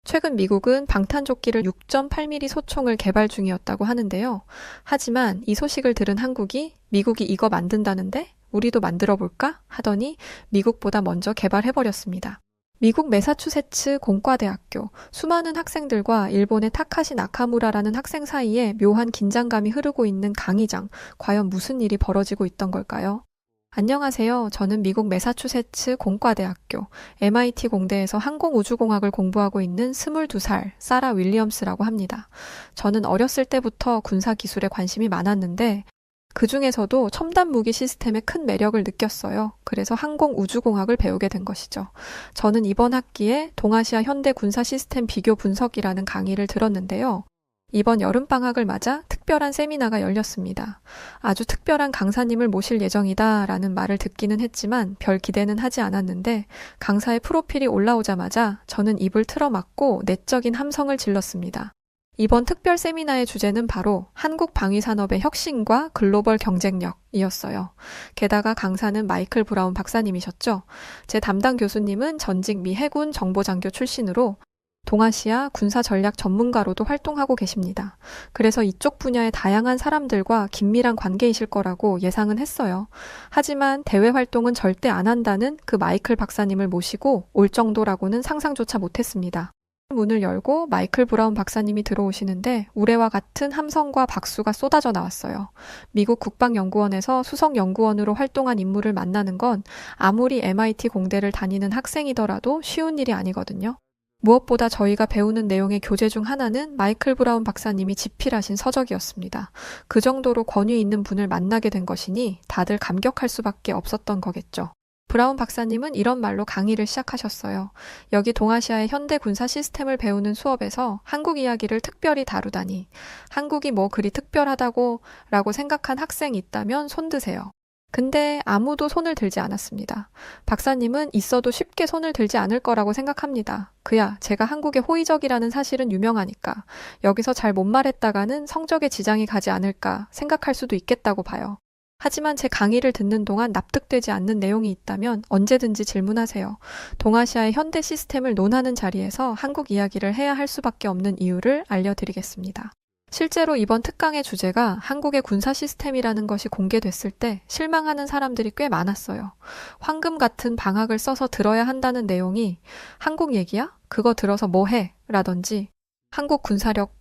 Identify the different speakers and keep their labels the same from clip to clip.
Speaker 1: 최근 미국은 방탄조끼를 6.8mm 소총을 개발 중이었다고 하는데요. 하지만 이 소식을 들은 한국이 미국이 이거 만든다는데 우리도 만들어 볼까? 하더니 미국보다 먼저 개발해버렸습니다. 미국 매사추세츠 공과대학교, 수많은 학생들과 일본의 타카시 나카무라라는 학생 사이에 묘한 긴장감이 흐르고 있는 강의장, 과연 무슨 일이 벌어지고 있던 걸까요? 안녕하세요. 저는 미국 매사추세츠 공과대학교, MIT 공대에서 항공우주공학을 공부하고 있는 22살 사라 윌리엄스라고 합니다. 저는 어렸을 때부터 군사기술에 관심이 많았는데 그 중에서도 첨단 무기 시스템에 큰 매력을 느꼈어요. 그래서 항공우주공학을 배우게 된 것이죠. 저는 이번 학기에 동아시아 현대 군사 시스템 비교 분석이라는 강의를 들었는데요. 이번 여름방학을 맞아 특별한 세미나가 열렸습니다. 아주 특별한 강사님을 모실 예정이다라는 말을 듣기는 했지만 별 기대는 하지 않았는데 강사의 프로필이 올라오자마자 저는 입을 틀어막고 내적인 함성을 질렀습니다. 이번 특별 세미나의 주제는 바로 한국 방위산업의 혁신과 글로벌 경쟁력이었어요. 게다가 강사는 마이클 브라운 박사님이셨죠. 제 담당 교수님은 전직 미 해군 정보장교 출신으로 동아시아 군사 전략 전문가로도 활동하고 계십니다. 그래서 이쪽 분야의 다양한 사람들과 긴밀한 관계이실 거라고 예상은 했어요. 하지만 대외 활동은 절대 안 한다는 그 마이클 박사님을 모시고 올 정도라고는 상상조차 못했습니다. 문을 열고 마이클 브라운 박사님이 들어오시는데 우레와 같은 함성과 박수가 쏟아져 나왔어요. 미국 국방연구원에서 수석연구원으로 활동한 인물을 만나는 건 아무리 MIT 공대를 다니는 학생이더라도 쉬운 일이 아니거든요. 무엇보다 저희가 배우는 내용의 교재 중 하나는 마이클 브라운 박사님이 집필하신 서적이었습니다. 그 정도로 권위 있는 분을 만나게 된 것이니 다들 감격할 수밖에 없었던 거겠죠. 브라운 박사님은 이런 말로 강의를 시작하셨어요. 여기 동아시아의 현대 군사 시스템을 배우는 수업에서 한국 이야기를 특별히 다루다니. 한국이 뭐 그리 특별하다고 라고 생각한 학생이 있다면 손 드세요. 근데 아무도 손을 들지 않았습니다. 박사님은 있어도 쉽게 손을 들지 않을 거라고 생각합니다. 그야 제가 한국에 호의적이라는 사실은 유명하니까 여기서 잘 못 말했다가는 성적에 지장이 가지 않을까 생각할 수도 있겠다고 봐요. 하지만 제 강의를 듣는 동안 납득되지 않는 내용이 있다면 언제든지 질문하세요. 동아시아의 현대 시스템을 논하는 자리에서 한국 이야기를 해야 할 수밖에 없는 이유를 알려드리겠습니다. 실제로 이번 특강의 주제가 한국의 군사 시스템이라는 것이 공개됐을 때 실망하는 사람들이 꽤 많았어요. 황금 같은 방학을 써서 들어야 한다는 내용이 한국 얘기야? 그거 들어서 뭐 해? 라든지 한국 군사력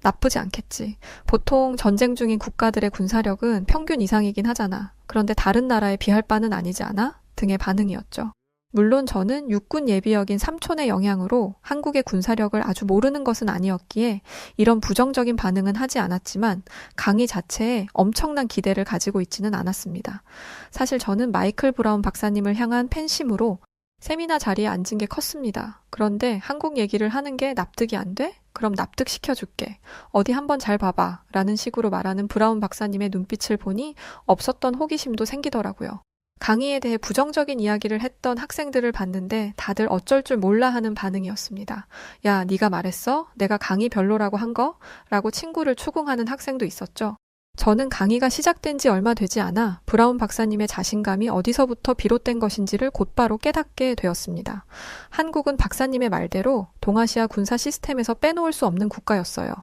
Speaker 1: 나쁘지 않겠지. 보통 전쟁 중인 국가들의 군사력은 평균 이상이긴 하잖아. 그런데 다른 나라에 비할 바는 아니지 않아? 등의 반응이었죠. 물론 저는 육군 예비역인 삼촌의 영향으로 한국의 군사력을 아주 모르는 것은 아니었기에 이런 부정적인 반응은 하지 않았지만 강의 자체에 엄청난 기대를 가지고 있지는 않았습니다. 사실 저는 마이클 브라운 박사님을 향한 팬심으로 세미나 자리에 앉은 게 컸습니다. 그런데 한국 얘기를 하는 게 납득이 안 돼? 그럼 납득시켜줄게. 어디 한번 잘 봐봐. 라는 식으로 말하는 브라운 박사님의 눈빛을 보니 없었던 호기심도 생기더라고요. 강의에 대해 부정적인 이야기를 했던 학생들을 봤는데 다들 어쩔 줄 몰라 하는 반응이었습니다. 야, 네가 말했어? 내가 강의 별로라고 한 거? 라고 친구를 추궁하는 학생도 있었죠. 저는 강의가 시작된 지 얼마 되지 않아 브라운 박사님의 자신감이 어디서부터 비롯된 것인지를 곧바로 깨닫게 되었습니다. 한국은 박사님의 말대로 동아시아 군사 시스템에서 빼놓을 수 없는 국가였어요.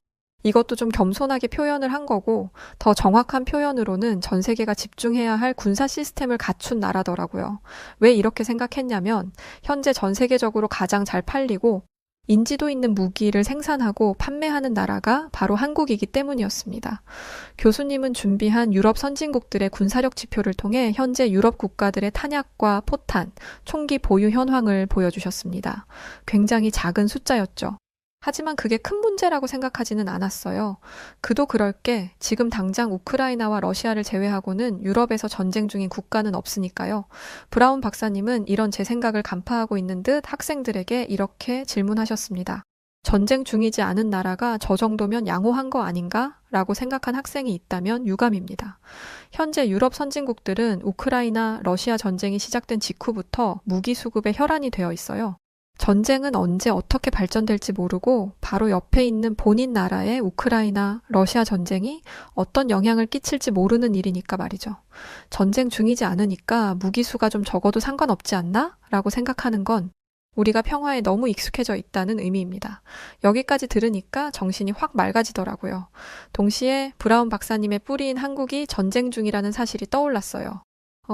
Speaker 1: 이것도 좀 겸손하게 표현을 한 거고 더 정확한 표현으로는 전 세계가 집중해야 할 군사 시스템을 갖춘 나라더라고요. 왜 이렇게 생각했냐면 현재 전 세계적으로 가장 잘 팔리고 인지도 있는 무기를 생산하고 판매하는 나라가 바로 한국이기 때문이었습니다. 교수님은 준비한 유럽 선진국들의 군사력 지표를 통해 현재 유럽 국가들의 탄약과 포탄, 총기 보유 현황을 보여주셨습니다. 굉장히 작은 숫자였죠. 하지만 그게 큰 문제라고 생각하지는 않았어요. 그도 그럴 게 지금 당장 우크라이나와 러시아를 제외하고는 유럽에서 전쟁 중인 국가는 없으니까요. 브라운 박사님은 이런 제 생각을 간파하고 있는 듯 학생들에게 이렇게 질문하셨습니다. 전쟁 중이지 않은 나라가 저 정도면 양호한 거 아닌가? 라고 생각한 학생이 있다면 유감입니다. 현재 유럽 선진국들은 우크라이나, 러시아 전쟁이 시작된 직후부터 무기 수급에 혈안이 되어 있어요. 전쟁은 언제 어떻게 발전될지 모르고 바로 옆에 있는 본인 나라의 우크라이나, 러시아 전쟁이 어떤 영향을 끼칠지 모르는 일이니까 말이죠. 전쟁 중이지 않으니까 무기수가 좀 적어도 상관없지 않나? 라고 생각하는 건 우리가 평화에 너무 익숙해져 있다는 의미입니다. 여기까지 들으니까 정신이 확 맑아지더라고요. 동시에 브라운 박사님의 뿌리인 한국이 전쟁 중이라는 사실이 떠올랐어요.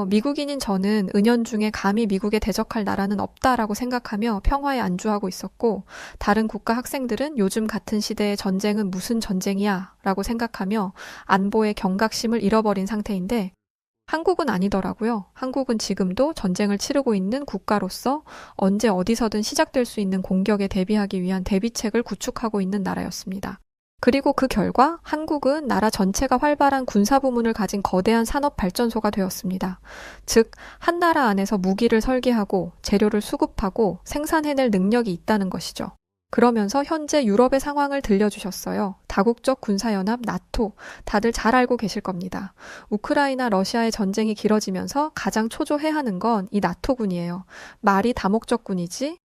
Speaker 1: 미국인인 저는 은연중에 감히 미국에 대적할 나라는 없다라고 생각하며 평화에 안주하고 있었고, 다른 국가 학생들은 요즘 같은 시대의 전쟁은 무슨 전쟁이야 라고 생각하며 안보의 경각심을 잃어버린 상태인데, 한국은 아니더라고요. 한국은 지금도 전쟁을 치르고 있는 국가로서 언제 어디서든 시작될 수 있는 공격에 대비하기 위한 대비책을 구축하고 있는 나라였습니다. 그리고 그 결과 한국은 나라 전체가 활발한 군사부문을 가진 거대한 산업발전소가 되었습니다. 즉, 한 나라 안에서 무기를 설계하고 재료를 수급하고 생산해낼 능력이 있다는 것이죠. 그러면서 현재 유럽의 상황을 들려주셨어요. 다국적 군사연합 나토, 다들 잘 알고 계실 겁니다. 우크라이나 러시아의 전쟁이 길어지면서 가장 초조해하는 건 이 나토군이에요. 말이 다목적군이지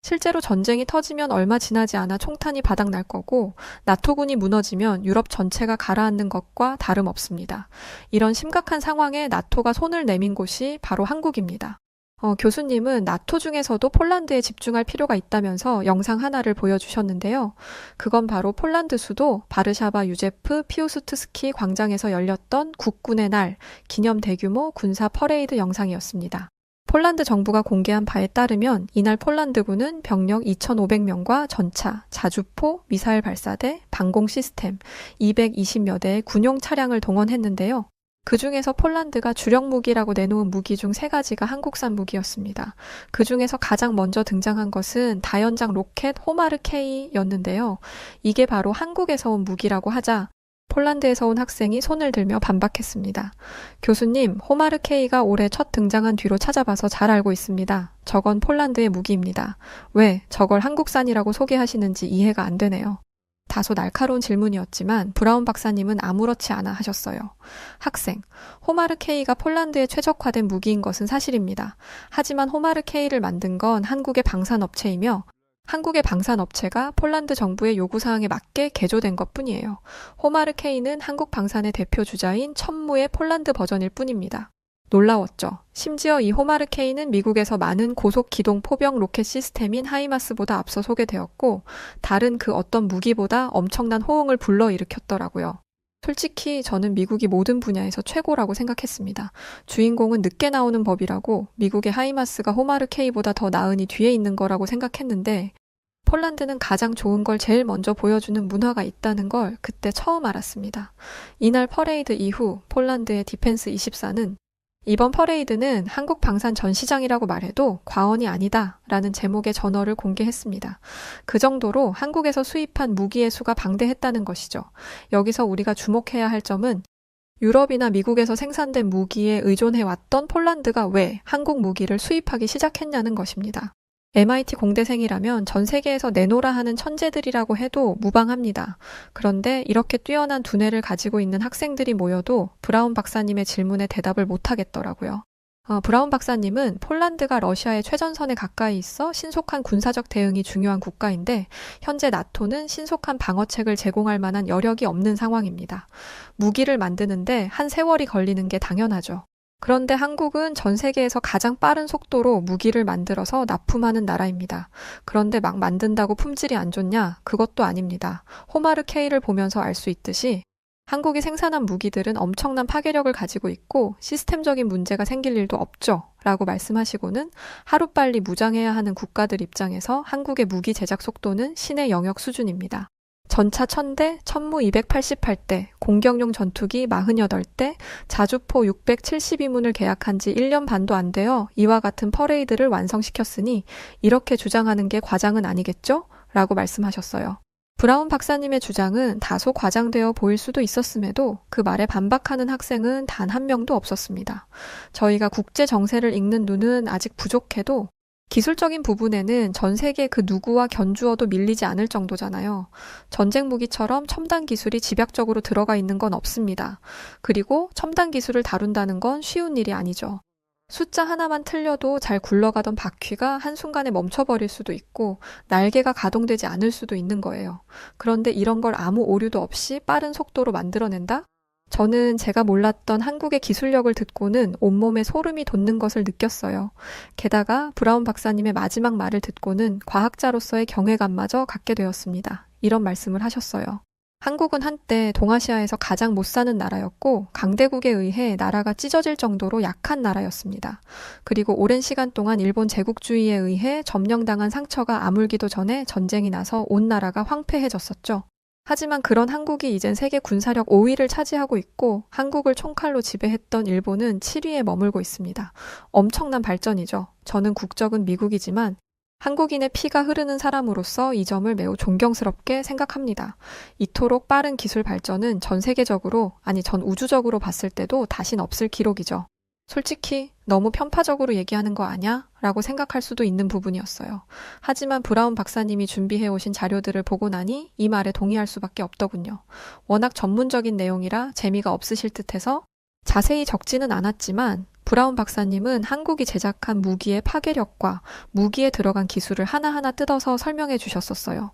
Speaker 1: 실제로 전쟁이 터지면 얼마 지나지 않아 총탄이 바닥날 거고, 나토군이 무너지면 유럽 전체가 가라앉는 것과 다름없습니다. 이런 심각한 상황에 나토가 손을 내민 곳이 바로 한국입니다. 교수님은 나토 중에서도 폴란드에 집중할 필요가 있다면서 영상 하나를 보여주셨는데요. 그건 바로 폴란드 수도 바르샤바 유제프 피우스트스키 광장에서 열렸던 국군의 날 기념 대규모 군사 퍼레이드 영상이었습니다. 폴란드 정부가 공개한 바에 따르면 이날 폴란드군은 병력 2,500명과 전차, 자주포, 미사일 발사대, 방공 시스템 220여 대의 군용 차량을 동원했는데요. 그 중에서 폴란드가 주력 무기라고 내놓은 무기 중 3가지가 한국산 무기였습니다. 그 중에서 가장 먼저 등장한 것은 다연장 로켓 호마르 K였는데요. 이게 바로 한국에서 온 무기라고 하자 폴란드에서 온 학생이 손을 들며 반박했습니다. 교수님, 호마르 K가 올해 첫 등장한 뒤로 찾아봐서 잘 알고 있습니다. 저건 폴란드의 무기입니다. 왜 저걸 한국산이라고 소개하시는지 이해가 안 되네요. 다소 날카로운 질문이었지만 브라운 박사님은 아무렇지 않아 하셨어요. 학생, 호마르 K가 폴란드에 최적화된 무기인 것은 사실입니다. 하지만 호마르 K를 만든 건 한국의 방산업체이며 한국의 방산업체가 폴란드 정부의 요구사항에 맞게 개조된 것뿐이에요. 호마르 K는 한국 방산의 대표 주자인 천무의 폴란드 버전일 뿐입니다. 놀라웠죠. 심지어 이 호마르 K는 미국에서 많은 고속 기동 포병 로켓 시스템인 하이마스보다 앞서 소개되었고 다른 그 어떤 무기보다 엄청난 호응을 불러일으켰더라고요. 솔직히 저는 미국이 모든 분야에서 최고라고 생각했습니다. 주인공은 늦게 나오는 법이라고 미국의 하이마스가 호마르 K보다 더 나으니 뒤에 있는 거라고 생각했는데 폴란드는 가장 좋은 걸 제일 먼저 보여주는 문화가 있다는 걸 그때 처음 알았습니다. 이날 퍼레이드 이후 폴란드의 디펜스 24는 이번 퍼레이드는 한국 방산 전시장이라고 말해도 과언이 아니다 라는 제목의 전어를 공개했습니다. 그 정도로 한국에서 수입한 무기의 수가 방대했다는 것이죠. 여기서 우리가 주목해야 할 점은 유럽이나 미국에서 생산된 무기에 의존해왔던 폴란드가 왜 한국 무기를 수입하기 시작했냐는 것입니다. MIT 공대생이라면 전 세계에서 내노라 하는 천재들이라고 해도 무방합니다. 그런데 이렇게 뛰어난 두뇌를 가지고 있는 학생들이 모여도 브라운 박사님의 질문에 대답을 못하겠더라고요. 브라운 박사님은 폴란드가 러시아의 최전선에 가까이 있어 신속한 군사적 대응이 중요한 국가인데 현재 나토는 신속한 방어책을 제공할 만한 여력이 없는 상황입니다. 무기를 만드는데 한 세월이 걸리는 게 당연하죠. 그런데 한국은 전 세계에서 가장 빠른 속도로 무기를 만들어서 납품하는 나라입니다. 그런데 막 만든다고 품질이 안 좋냐? 그것도 아닙니다. 호마르 K를 보면서 알 수 있듯이 한국이 생산한 무기들은 엄청난 파괴력을 가지고 있고 시스템적인 문제가 생길 일도 없죠. 라고 말씀하시고는 하루빨리 무장해야 하는 국가들 입장에서 한국의 무기 제작 속도는 신의 영역 수준입니다. 전차 1000대, 천무 288대, 공격용 전투기 48대, 자주포 672문을 계약한 지 1년 반도 안 되어 이와 같은 퍼레이드를 완성시켰으니 이렇게 주장하는 게 과장은 아니겠죠? 라고 말씀하셨어요. 브라운 박사님의 주장은 다소 과장되어 보일 수도 있었음에도 그 말에 반박하는 학생은 단 한 명도 없었습니다. 저희가 국제 정세를 읽는 눈은 아직 부족해도 기술적인 부분에는 전 세계 그 누구와 견주어도 밀리지 않을 정도잖아요. 전쟁 무기처럼 첨단 기술이 집약적으로 들어가 있는 건 없습니다. 그리고 첨단 기술을 다룬다는 건 쉬운 일이 아니죠. 숫자 하나만 틀려도 잘 굴러가던 바퀴가 한순간에 멈춰버릴 수도 있고 날개가 가동되지 않을 수도 있는 거예요. 그런데 이런 걸 아무 오류도 없이 빠른 속도로 만들어낸다? 저는 제가 몰랐던 한국의 기술력을 듣고는 온몸에 소름이 돋는 것을 느꼈어요. 게다가 브라운 박사님의 마지막 말을 듣고는 과학자로서의 경외감마저 갖게 되었습니다. 이런 말씀을 하셨어요. 한국은 한때 동아시아에서 가장 못 사는 나라였고 강대국에 의해 나라가 찢어질 정도로 약한 나라였습니다. 그리고 오랜 시간 동안 일본 제국주의에 의해 점령당한 상처가 아물기도 전에 전쟁이 나서 온 나라가 황폐해졌었죠. 하지만 그런 한국이 이젠 세계 군사력 5위를 차지하고 있고 한국을 총칼로 지배했던 일본은 7위에 머물고 있습니다. 엄청난 발전이죠. 저는 국적은 미국이지만 한국인의 피가 흐르는 사람으로서 이 점을 매우 존경스럽게 생각합니다. 이토록 빠른 기술 발전은 전 세계적으로, 아니 전 우주적으로 봤을 때도 다신 없을 기록이죠. 솔직히 너무 편파적으로 얘기하는 거 아냐? 라고 생각할 수도 있는 부분이었어요. 하지만 브라운 박사님이 준비해 오신 자료들을 보고 나니 이 말에 동의할 수밖에 없더군요. 워낙 전문적인 내용이라 재미가 없으실 듯해서 자세히 적지는 않았지만 브라운 박사님은 한국이 제작한 무기의 파괴력과 무기에 들어간 기술을 하나하나 뜯어서 설명해 주셨었어요.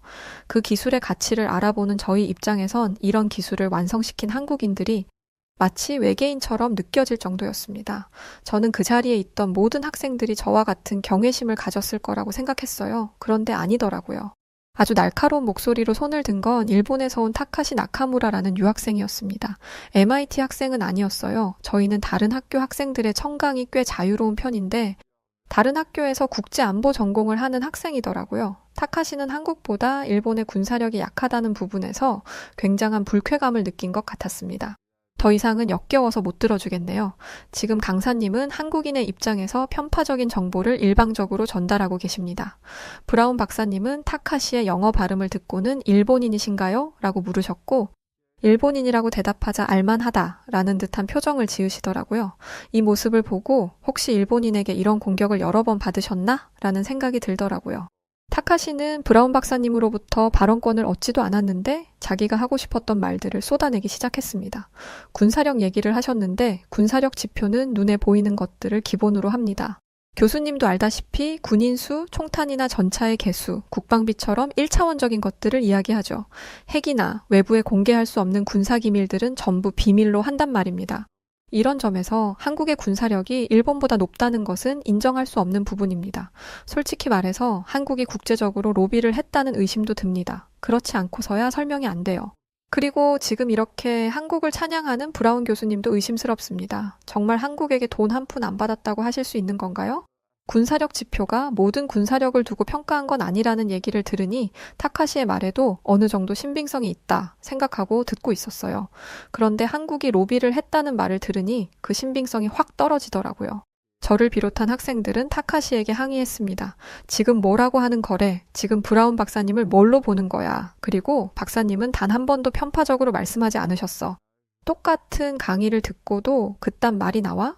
Speaker 1: 그 기술의 가치를 알아보는 저희 입장에선 이런 기술을 완성시킨 한국인들이 마치 외계인처럼 느껴질 정도였습니다. 저는 그 자리에 있던 모든 학생들이 저와 같은 경외심을 가졌을 거라고 생각했어요. 그런데 아니더라고요. 아주 날카로운 목소리로 손을 든 건 일본에서 온 타카시 나카무라라는 유학생이었습니다. MIT 학생은 아니었어요. 저희는 다른 학교 학생들의 청강이 꽤 자유로운 편인데 다른 학교에서 국제안보 전공을 하는 학생이더라고요. 타카시는 한국보다 일본의 군사력이 약하다는 부분에서 굉장한 불쾌감을 느낀 것 같았습니다. 더 이상은 역겨워서 못 들어주겠네요. 지금 강사님은 한국인의 입장에서 편파적인 정보를 일방적으로 전달하고 계십니다. 브라운 박사님은 타카시의 영어 발음을 듣고는 일본인이신가요? 라고 물으셨고 일본인이라고 대답하자 알만하다 라는 듯한 표정을 지으시더라고요. 이 모습을 보고 혹시 일본인에게 이런 공격을 여러 번 받으셨나? 라는 생각이 들더라고요. 타카시는 브라운 박사님으로부터 발언권을 얻지도 않았는데 자기가 하고 싶었던 말들을 쏟아내기 시작했습니다. 군사력 얘기를 하셨는데 군사력 지표는 눈에 보이는 것들을 기본으로 합니다. 교수님도 알다시피 군인 수, 총탄이나 전차의 개수, 국방비처럼 1차원적인 것들을 이야기하죠. 핵이나 외부에 공개할 수 없는 군사기밀들은 전부 비밀로 한단 말입니다. 이런 점에서 한국의 군사력이 일본보다 높다는 것은 인정할 수 없는 부분입니다. 솔직히 말해서 한국이 국제적으로 로비를 했다는 의심도 듭니다. 그렇지 않고서야 설명이 안 돼요. 그리고 지금 이렇게 한국을 찬양하는 브라운 교수님도 의심스럽습니다. 정말 한국에게 돈 한 푼 안 받았다고 하실 수 있는 건가요? 군사력 지표가 모든 군사력을 두고 평가한 건 아니라는 얘기를 들으니 타카시의 말에도 어느 정도 신빙성이 있다 생각하고 듣고 있었어요. 그런데 한국이 로비를 했다는 말을 들으니 그 신빙성이 확 떨어지더라고요. 저를 비롯한 학생들은 타카시에게 항의했습니다. 지금 뭐라고 하는 거래? 지금 브라운 박사님을 뭘로 보는 거야? 그리고 박사님은 단 한 번도 편파적으로 말씀하지 않으셨어. 똑같은 강의를 듣고도 그딴 말이 나와?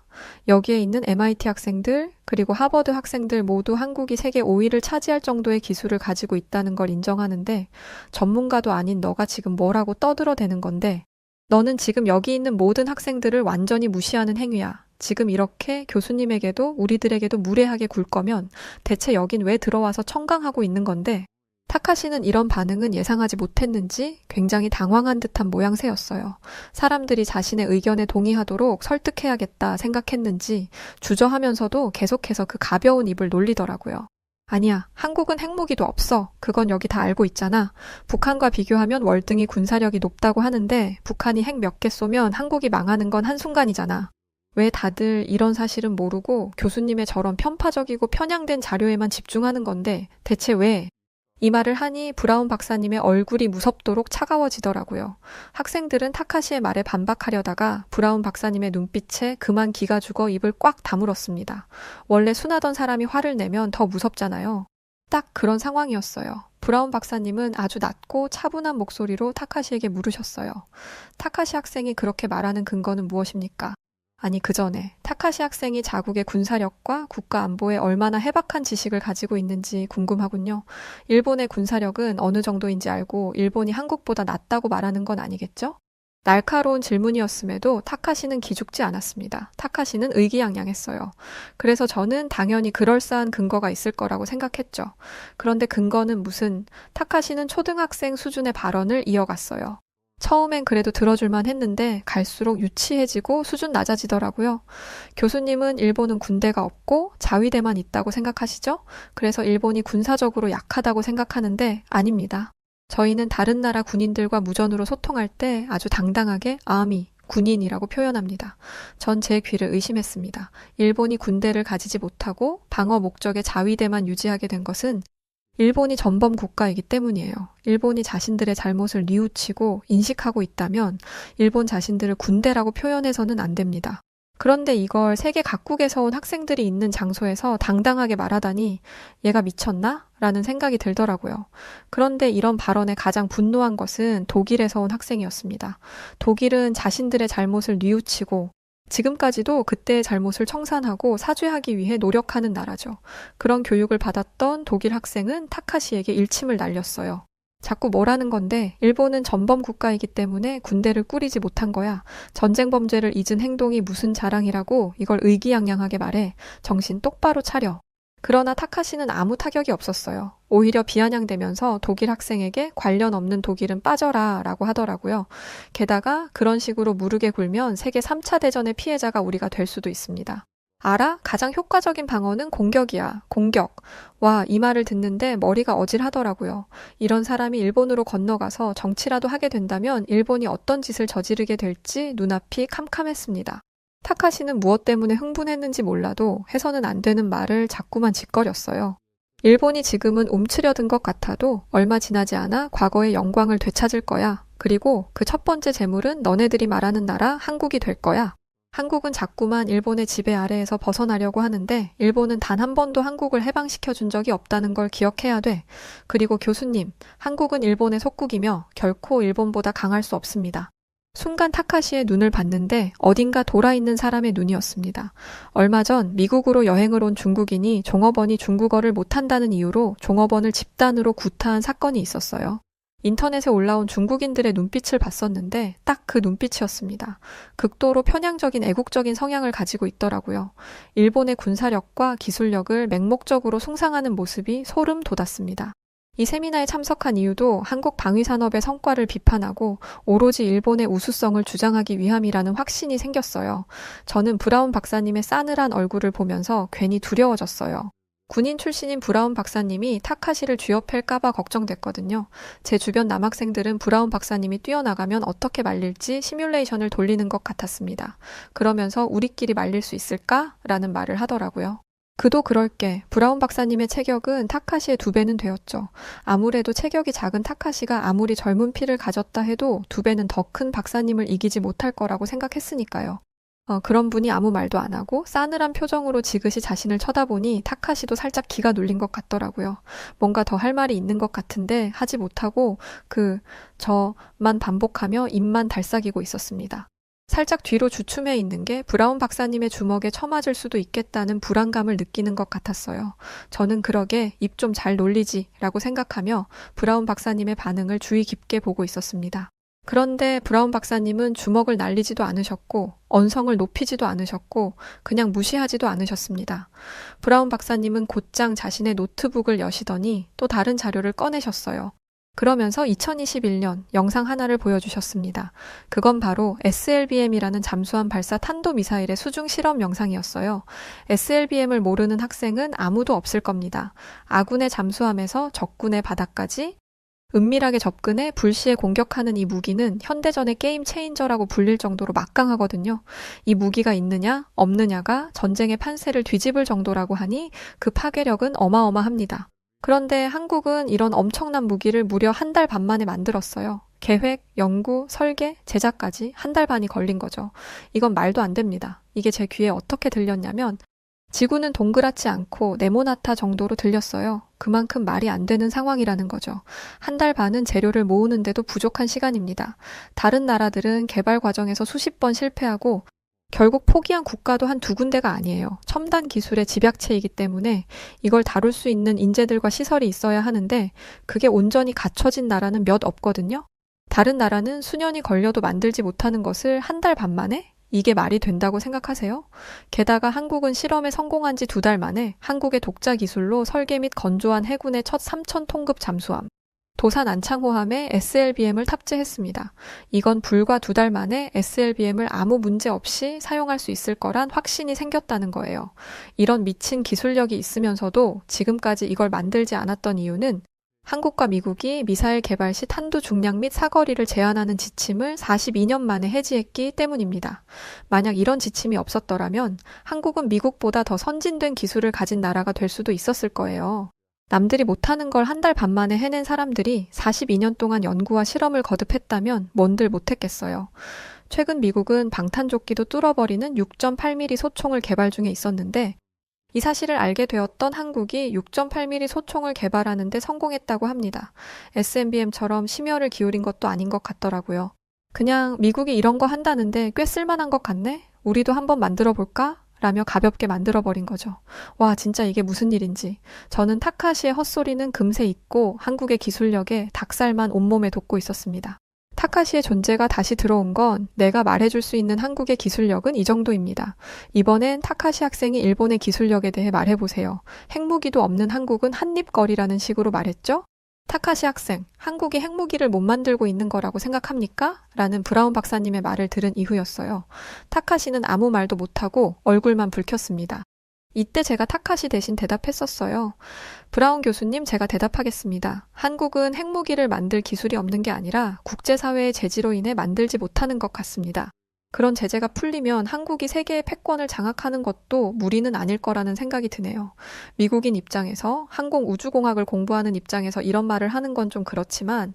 Speaker 1: 여기에 있는 MIT 학생들, 그리고 하버드 학생들 모두 한국이 세계 5위를 차지할 정도의 기술을 가지고 있다는 걸 인정하는데 전문가도 아닌 너가 지금 뭐라고 떠들어대는 건데 너는 지금 여기 있는 모든 학생들을 완전히 무시하는 행위야. 지금 이렇게 교수님에게도 우리들에게도 무례하게 굴 거면 대체 여긴 왜 들어와서 청강하고 있는 건데 타카시는 이런 반응은 예상하지 못했는지 굉장히 당황한 듯한 모양새였어요. 사람들이 자신의 의견에 동의하도록 설득해야겠다 생각했는지 주저하면서도 계속해서 그 가벼운 입을 놀리더라고요. 아니야, 한국은 핵무기도 없어. 그건 여기 다 알고 있잖아. 북한과 비교하면 월등히 군사력이 높다고 하는데 북한이 핵 몇 개 쏘면 한국이 망하는 건 한순간이잖아. 왜 다들 이런 사실은 모르고 교수님의 저런 편파적이고 편향된 자료에만 집중하는 건데 대체 왜? 이 말을 하니 브라운 박사님의 얼굴이 무섭도록 차가워지더라고요. 학생들은 타카시의 말에 반박하려다가 브라운 박사님의 눈빛에 그만 기가 죽어 입을 꽉 다물었습니다. 원래 순하던 사람이 화를 내면 더 무섭잖아요. 딱 그런 상황이었어요. 브라운 박사님은 아주 낮고 차분한 목소리로 타카시에게 물으셨어요. 타카시 학생이 그렇게 말하는 근거는 무엇입니까? 아니 그 전에 타카시 학생이 자국의 군사력과 국가 안보에 얼마나 해박한 지식을 가지고 있는지 궁금하군요. 일본의 군사력은 어느 정도인지 알고 일본이 한국보다 낫다고 말하는 건 아니겠죠? 날카로운 질문이었음에도 타카시는 기죽지 않았습니다. 타카시는 의기양양했어요. 그래서 저는 당연히 그럴싸한 근거가 있을 거라고 생각했죠. 그런데 근거는 무슨 타카시는 초등학생 수준의 발언을 이어갔어요. 처음엔 그래도 들어줄만 했는데 갈수록 유치해지고 수준 낮아지더라고요. 교수님은 일본은 군대가 없고 자위대만 있다고 생각하시죠? 그래서 일본이 군사적으로 약하다고 생각하는데 아닙니다. 저희는 다른 나라 군인들과 무전으로 소통할 때 아주 당당하게 아미, 군인이라고 표현합니다. 전 제 귀를 의심했습니다. 일본이 군대를 가지지 못하고 방어 목적의 자위대만 유지하게 된 것은 일본이 전범 국가이기 때문이에요. 일본이 자신들의 잘못을 뉘우치고 인식하고 있다면 일본 자신들을 군대라고 표현해서는 안 됩니다. 그런데 이걸 세계 각국에서 온 학생들이 있는 장소에서 당당하게 말하다니 얘가 미쳤나? 라는 생각이 들더라고요. 그런데 이런 발언에 가장 분노한 것은 독일에서 온 학생이었습니다. 독일은 자신들의 잘못을 뉘우치고 지금까지도 그때의 잘못을 청산하고 사죄하기 위해 노력하는 나라죠. 그런 교육을 받았던 독일 학생은 타카시에게 일침을 날렸어요. 자꾸 뭐라는 건데 일본은 전범 국가이기 때문에 군대를 꾸리지 못한 거야. 전쟁 범죄를 잊은 행동이 무슨 자랑이라고 이걸 의기양양하게 말해. 정신 똑바로 차려. 그러나 타카시는 아무 타격이 없었어요. 오히려 비아냥대면서 독일 학생에게 관련 없는 독일은 빠져라 라고 하더라고요. 게다가 그런 식으로 무르게 굴면 세계 3차 대전의 피해자가 우리가 될 수도 있습니다. 알아? 가장 효과적인 방어는 공격이야. 공격. 와, 이 말을 듣는데 머리가 어질하더라고요. 이런 사람이 일본으로 건너가서 정치라도 하게 된다면 일본이 어떤 짓을 저지르게 될지 눈앞이 캄캄했습니다. 타카시는 무엇 때문에 흥분했는지 몰라도 해서는 안 되는 말을 자꾸만 짓거렸어요. 일본이 지금은 움츠려든 것 같아도 얼마 지나지 않아 과거의 영광을 되찾을 거야. 그리고 그 첫 번째 재물은 너네들이 말하는 나라 한국이 될 거야. 한국은 자꾸만 일본의 지배 아래에서 벗어나려고 하는데 일본은 단 한 번도 한국을 해방시켜 준 적이 없다는 걸 기억해야 돼. 그리고 교수님, 한국은 일본의 속국이며 결코 일본보다 강할 수 없습니다. 순간 타카시의 눈을 봤는데 어딘가 돌아있는 사람의 눈이었습니다. 얼마 전 미국으로 여행을 온 중국인이 종업원이 중국어를 못한다는 이유로 종업원을 집단으로 구타한 사건이 있었어요. 인터넷에 올라온 중국인들의 눈빛을 봤었는데 딱 그 눈빛이었습니다. 극도로 편향적인 애국적인 성향을 가지고 있더라고요. 일본의 군사력과 기술력을 맹목적으로 숭상하는 모습이 소름 돋았습니다. 이 세미나에 참석한 이유도 한국 방위산업의 성과를 비판하고 오로지 일본의 우수성을 주장하기 위함이라는 확신이 생겼어요. 저는 브라운 박사님의 싸늘한 얼굴을 보면서 괜히 두려워졌어요. 군인 출신인 브라운 박사님이 타카시를 쥐어팰까봐 걱정됐거든요. 제 주변 남학생들은 브라운 박사님이 뛰어나가면 어떻게 말릴지 시뮬레이션을 돌리는 것 같았습니다. 그러면서 우리끼리 말릴 수 있을까? 라는 말을 하더라고요. 그도 그럴게. 브라운 박사님의 체격은 타카시의 2배는 되었죠. 아무래도 체격이 작은 타카시가 아무리 젊은 피를 가졌다 해도 2배는 더 큰 박사님을 이기지 못할 거라고 생각했으니까요. 그런 분이 아무 말도 안 하고 싸늘한 표정으로 지그시 자신을 쳐다보니 타카시도 살짝 기가 눌린 것 같더라고요. 뭔가 더 할 말이 있는 것 같은데 하지 못하고 저만 반복하며 입만 달싹이고 있었습니다. 살짝 뒤로 주춤해 있는 게 브라운 박사님의 주먹에 처맞을 수도 있겠다는 불안감을 느끼는 것 같았어요. 저는 그러게 입 좀 잘 놀리지 라고 생각하며 브라운 박사님의 반응을 주의 깊게 보고 있었습니다. 그런데 브라운 박사님은 주먹을 날리지도 않으셨고 언성을 높이지도 않으셨고 그냥 무시하지도 않으셨습니다. 브라운 박사님은 곧장 자신의 노트북을 여시더니 또 다른 자료를 꺼내셨어요. 그러면서 2021년 영상 하나를 보여주셨습니다. 그건 바로 SLBM이라는 잠수함 발사 탄도미사일의 수중 실험 영상이었어요. SLBM을 모르는 학생은 아무도 없을 겁니다. 아군의 잠수함에서 적군의 바닥까지 은밀하게 접근해 불시에 공격하는 이 무기는 현대전의 게임 체인저라고 불릴 정도로 막강하거든요. 이 무기가 있느냐 없느냐가 전쟁의 판세를 뒤집을 정도라고 하니 그 파괴력은 어마어마합니다. 그런데 한국은 이런 엄청난 무기를 무려 1달 반 만에 만들었어요. 계획, 연구, 설계, 제작까지 1달 반이 걸린 거죠. 이건 말도 안 됩니다. 이게 제 귀에 어떻게 들렸냐면 지구는 동그랗지 않고 네모나타 정도로 들렸어요. 그만큼 말이 안 되는 상황이라는 거죠. 1달 반은 재료를 모으는데도 부족한 시간입니다. 다른 나라들은 개발 과정에서 수십 번 실패하고 결국 포기한 국가도 한 2군데가 아니에요. 첨단 기술의 집약체이기 때문에 이걸 다룰 수 있는 인재들과 시설이 있어야 하는데 그게 온전히 갖춰진 나라는 몇 없거든요. 다른 나라는 수년이 걸려도 만들지 못하는 것을 1달 반 만에? 이게 말이 된다고 생각하세요? 게다가 한국은 실험에 성공한 지 2달 만에 한국의 독자 기술로 설계 및 건조한 해군의 첫 3,000톤급 잠수함, 도산 안창호함에 SLBM을 탑재했습니다. 이건 불과 2달 만에 SLBM을 아무 문제 없이 사용할 수 있을 거란 확신이 생겼다는 거예요. 이런 미친 기술력이 있으면서도 지금까지 이걸 만들지 않았던 이유는 한국과 미국이 미사일 개발 시 탄두 중량 및 사거리를 제한하는 지침을 42년 만에 해지했기 때문입니다. 만약 이런 지침이 없었더라면 한국은 미국보다 더 선진된 기술을 가진 나라가 될 수도 있었을 거예요. 남들이 못하는 걸 1달 반 만에 해낸 사람들이 42년 동안 연구와 실험을 거듭했다면 뭔들 못했겠어요. 최근 미국은 방탄조끼도 뚫어버리는 6.8mm 소총을 개발 중에 있었는데 이 사실을 알게 되었던 한국이 6.8mm 소총을 개발하는 데 성공했다고 합니다. SMBM처럼 심혈을 기울인 것도 아닌 것 같더라고요. 그냥 미국이 이런 거 한다는데 꽤 쓸만한 것 같네? 우리도 한번 만들어 볼까? 라며 가볍게 만들어버린 거죠. 와, 진짜 이게 무슨 일인지. 저는 타카시의 헛소리는 금세 잊고 한국의 기술력에 닭살만 온몸에 돋고 있었습니다. 타카시의 존재가 다시 들어온 건 내가 말해줄 수 있는 한국의 기술력은 이 정도입니다. 이번엔 타카시 학생이 일본의 기술력에 대해 말해보세요. 핵무기도 없는 한국은 한입거리라는 식으로 말했죠? 타카시 학생, 한국이 핵무기를 못 만들고 있는 거라고 생각합니까? 라는 브라운 박사님의 말을 들은 이후였어요. 타카시는 아무 말도 못하고 얼굴만 붉혔습니다. 이때 제가 타카시 대신 대답했었어요. 브라운 교수님, 제가 대답하겠습니다. 한국은 핵무기를 만들 기술이 없는 게 아니라 국제사회의 제지로 인해 만들지 못하는 것 같습니다. 그런 제재가 풀리면 한국이 세계의 패권을 장악하는 것도 무리는 아닐 거라는 생각이 드네요. 미국인 입장에서, 항공우주공학을 공부하는 입장에서 이런 말을 하는 건 좀 그렇지만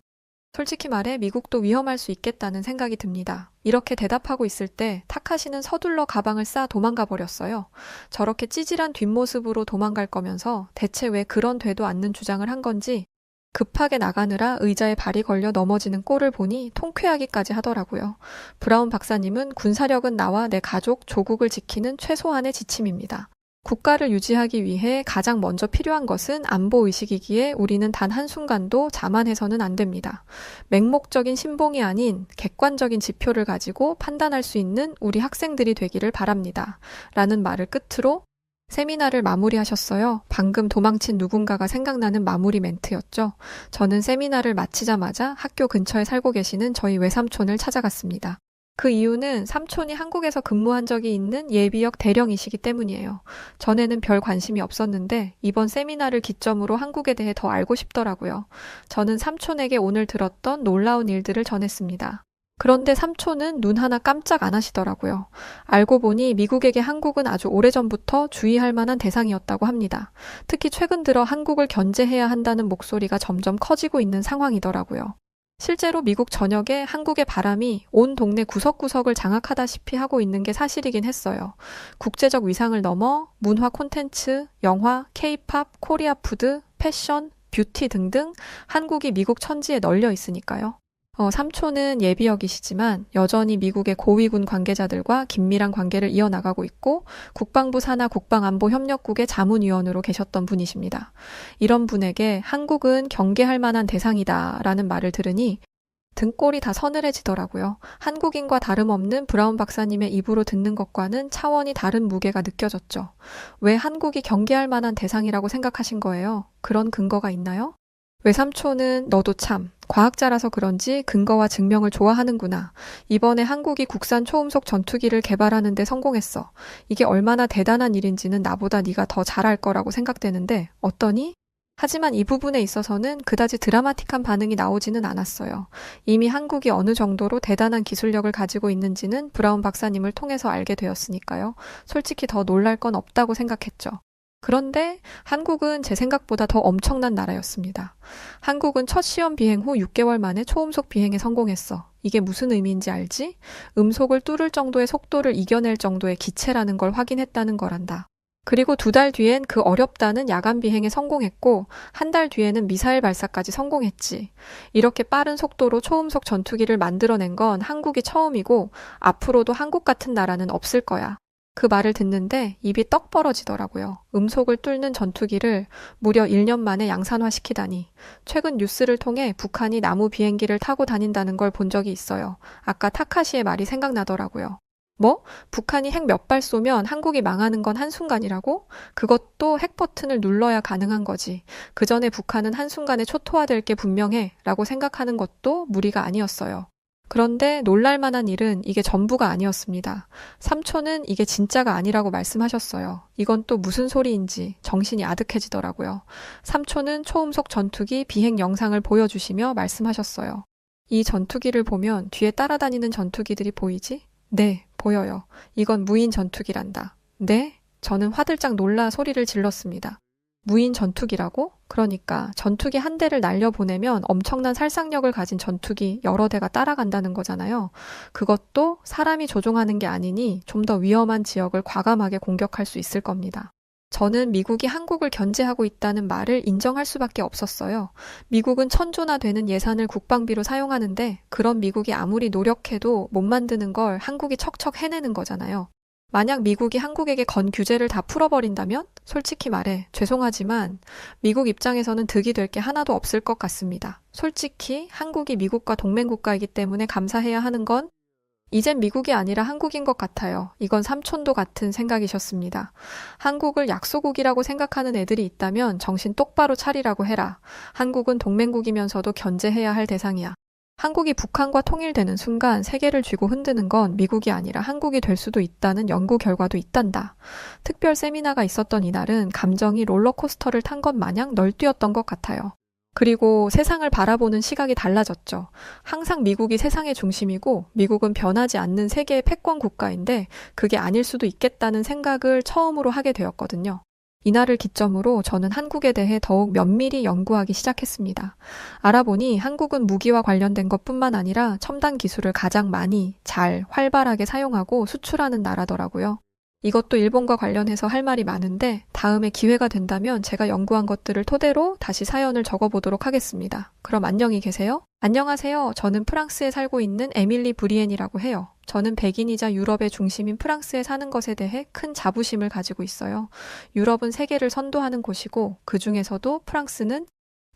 Speaker 1: 솔직히 말해 미국도 위험할 수 있겠다는 생각이 듭니다. 이렇게 대답하고 있을 때 타카시는 서둘러 가방을 싸 도망가 버렸어요. 저렇게 찌질한 뒷모습으로 도망갈 거면서 대체 왜 그런 되도 않는 주장을 한 건지 급하게 나가느라 의자에 발이 걸려 넘어지는 꼴을 보니 통쾌하기까지 하더라고요. 브라운 박사님은 군사력은 나와 내 가족, 조국을 지키는 최소한의 지침입니다. 국가를 유지하기 위해 가장 먼저 필요한 것은 안보의식이기에 우리는 단 한순간도 자만해서는 안 됩니다. 맹목적인 신봉이 아닌 객관적인 지표를 가지고 판단할 수 있는 우리 학생들이 되기를 바랍니다. 라는 말을 끝으로 세미나를 마무리하셨어요. 방금 도망친 누군가가 생각나는 마무리 멘트였죠. 저는 세미나를 마치자마자 학교 근처에 살고 계시는 저희 외삼촌을 찾아갔습니다. 그 이유는 삼촌이 한국에서 근무한 적이 있는 예비역 대령이시기 때문이에요. 전에는 별 관심이 없었는데 이번 세미나를 기점으로 한국에 대해 더 알고 싶더라고요. 저는 삼촌에게 오늘 들었던 놀라운 일들을 전했습니다. 그런데 삼촌은 눈 하나 깜짝 안 하시더라고요. 알고 보니 미국에게 한국은 아주 오래전부터 주의할 만한 대상이었다고 합니다. 특히 최근 들어 한국을 견제해야 한다는 목소리가 점점 커지고 있는 상황이더라고요. 실제로 미국 전역에 한국의 바람이 온 동네 구석구석을 장악하다시피 하고 있는 게 사실이긴 했어요. 국제적 위상을 넘어 문화 콘텐츠, 영화, 케이팝, 코리아 푸드, 패션, 뷰티 등등 한국이 미국 천지에 널려 있으니까요. 삼촌은 예비역이시지만 여전히 미국의 고위군 관계자들과 긴밀한 관계를 이어나가고 있고 국방부 산하 국방안보협력국의 자문위원으로 계셨던 분이십니다. 이런 분에게 한국은 경계할 만한 대상이다 라는 말을 들으니 등골이 다 서늘해지더라고요. 한국인과 다름없는 브라운 박사님의 입으로 듣는 것과는 차원이 다른 무게가 느껴졌죠. 왜 한국이 경계할 만한 대상이라고 생각하신 거예요? 그런 근거가 있나요? 외삼촌은 너도 참 과학자라서 그런지 근거와 증명을 좋아하는구나. 이번에 한국이 국산 초음속 전투기를 개발하는 데 성공했어. 이게 얼마나 대단한 일인지는 나보다 네가 더 잘할 거라고 생각되는데 어떠니? 하지만 이 부분에 있어서는 그다지 드라마틱한 반응이 나오지는 않았어요. 이미 한국이 어느 정도로 대단한 기술력을 가지고 있는지는 브라운 박사님을 통해서 알게 되었으니까요. 솔직히 더 놀랄 건 없다고 생각했죠. 그런데 한국은 제 생각보다 더 엄청난 나라였습니다. 한국은 첫 시험 비행 후 6개월 만에 초음속 비행에 성공했어. 이게 무슨 의미인지 알지? 음속을 뚫을 정도의 속도를 이겨낼 정도의 기체라는 걸 확인했다는 거란다. 그리고 2달 뒤엔 그 어렵다는 야간 비행에 성공했고 1달 뒤에는 미사일 발사까지 성공했지. 이렇게 빠른 속도로 초음속 전투기를 만들어낸 건 한국이 처음이고 앞으로도 한국 같은 나라는 없을 거야. 그 말을 듣는데 입이 떡 벌어지더라고요. 음속을 뚫는 전투기를 무려 1년 만에 양산화시키다니. 최근 뉴스를 통해 북한이 나무 비행기를 타고 다닌다는 걸 본 적이 있어요. 아까 타카시의 말이 생각나더라고요. 뭐? 북한이 핵 몇 발 쏘면 한국이 망하는 건 한순간이라고? 그것도 핵 버튼을 눌러야 가능한 거지. 그 전에 북한은 한순간에 초토화될 게 분명해 라고 생각하는 것도 무리가 아니었어요. 그런데 놀랄만한 일은 이게 전부가 아니었습니다. 삼촌은 이게 진짜가 아니라고 말씀하셨어요. 이건 또 무슨 소리인지 정신이 아득해지더라고요. 삼촌은 초음속 전투기 비행 영상을 보여주시며 말씀하셨어요. 이 전투기를 보면 뒤에 따라다니는 전투기들이 보이지? 네, 보여요. 이건 무인 전투기란다. 네? 저는 화들짝 놀라 소리를 질렀습니다. 무인 전투기라고? 그러니까 전투기 한 대를 날려보내면 엄청난 살상력을 가진 전투기 여러 대가 따라간다는 거잖아요. 그것도 사람이 조종하는 게 아니니 좀 더 위험한 지역을 과감하게 공격할 수 있을 겁니다. 저는 미국이 한국을 견제하고 있다는 말을 인정할 수밖에 없었어요. 미국은 천조나 되는 예산을 국방비로 사용하는데 그런 미국이 아무리 노력해도 못 만드는 걸 한국이 척척 해내는 거잖아요. 만약 미국이 한국에게 건 규제를 다 풀어버린다면 솔직히 말해 죄송하지만 미국 입장에서는 득이 될 게 하나도 없을 것 같습니다. 솔직히 한국이 미국과 동맹국가이기 때문에 감사해야 하는 건 이젠 미국이 아니라 한국인 것 같아요. 이건 삼촌도 같은 생각이셨습니다. 한국을 약소국이라고 생각하는 애들이 있다면 정신 똑바로 차리라고 해라. 한국은 동맹국이면서도 견제해야 할 대상이야. 한국이 북한과 통일되는 순간 세계를 쥐고 흔드는 건 미국이 아니라 한국이 될 수도 있다는 연구 결과도 있단다. 특별 세미나가 있었던 이날은 감정이 롤러코스터를 탄 것 마냥 널뛰었던 것 같아요. 그리고 세상을 바라보는 시각이 달라졌죠. 항상 미국이 세상의 중심이고 미국은 변하지 않는 세계의 패권 국가인데 그게 아닐 수도 있겠다는 생각을 처음으로 하게 되었거든요. 이날을 기점으로 저는 한국에 대해 더욱 면밀히 연구하기 시작했습니다. 알아보니 한국은 무기와 관련된 것뿐만 아니라 첨단 기술을 가장 많이, 잘, 활발하게 사용하고 수출하는 나라더라고요. 이것도 일본과 관련해서 할 말이 많은데 다음에 기회가 된다면 제가 연구한 것들을 토대로 다시 사연을 적어보도록 하겠습니다. 그럼 안녕히 계세요. 안녕하세요. 저는 프랑스에 살고 있는 에밀리 브리엔이라고 해요. 저는 백인이자 유럽의 중심인 프랑스에 사는 것에 대해 큰 자부심을 가지고 있어요. 유럽은 세계를 선도하는 곳이고 그 중에서도 프랑스는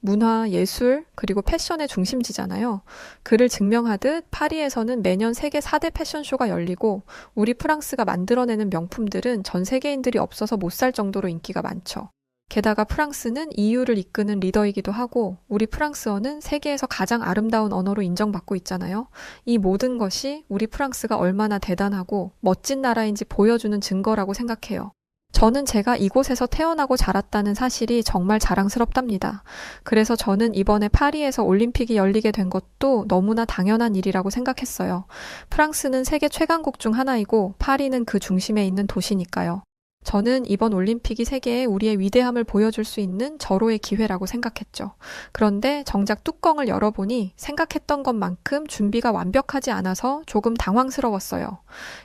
Speaker 1: 문화, 예술, 그리고 패션의 중심지잖아요. 그를 증명하듯 파리에서는 매년 세계 4대 패션쇼가 열리고 우리 프랑스가 만들어내는 명품들은 전 세계인들이 없어서 못 살 정도로 인기가 많죠. 게다가 프랑스는 EU를 이끄는 리더이기도 하고 우리 프랑스어는 세계에서 가장 아름다운 언어로 인정받고 있잖아요. 이 모든 것이 우리 프랑스가 얼마나 대단하고 멋진 나라인지 보여주는 증거라고 생각해요. 저는 제가 이곳에서 태어나고 자랐다는 사실이 정말 자랑스럽답니다. 그래서 저는 이번에 파리에서 올림픽이 열리게 된 것도 너무나 당연한 일이라고 생각했어요. 프랑스는 세계 최강국 중 하나이고 파리는 그 중심에 있는 도시니까요. 저는 이번 올림픽이 세계에 우리의 위대함을 보여줄 수 있는 절호의 기회라고 생각했죠. 그런데 정작 뚜껑을 열어보니 생각했던 것만큼 준비가 완벽하지 않아서 조금 당황스러웠어요.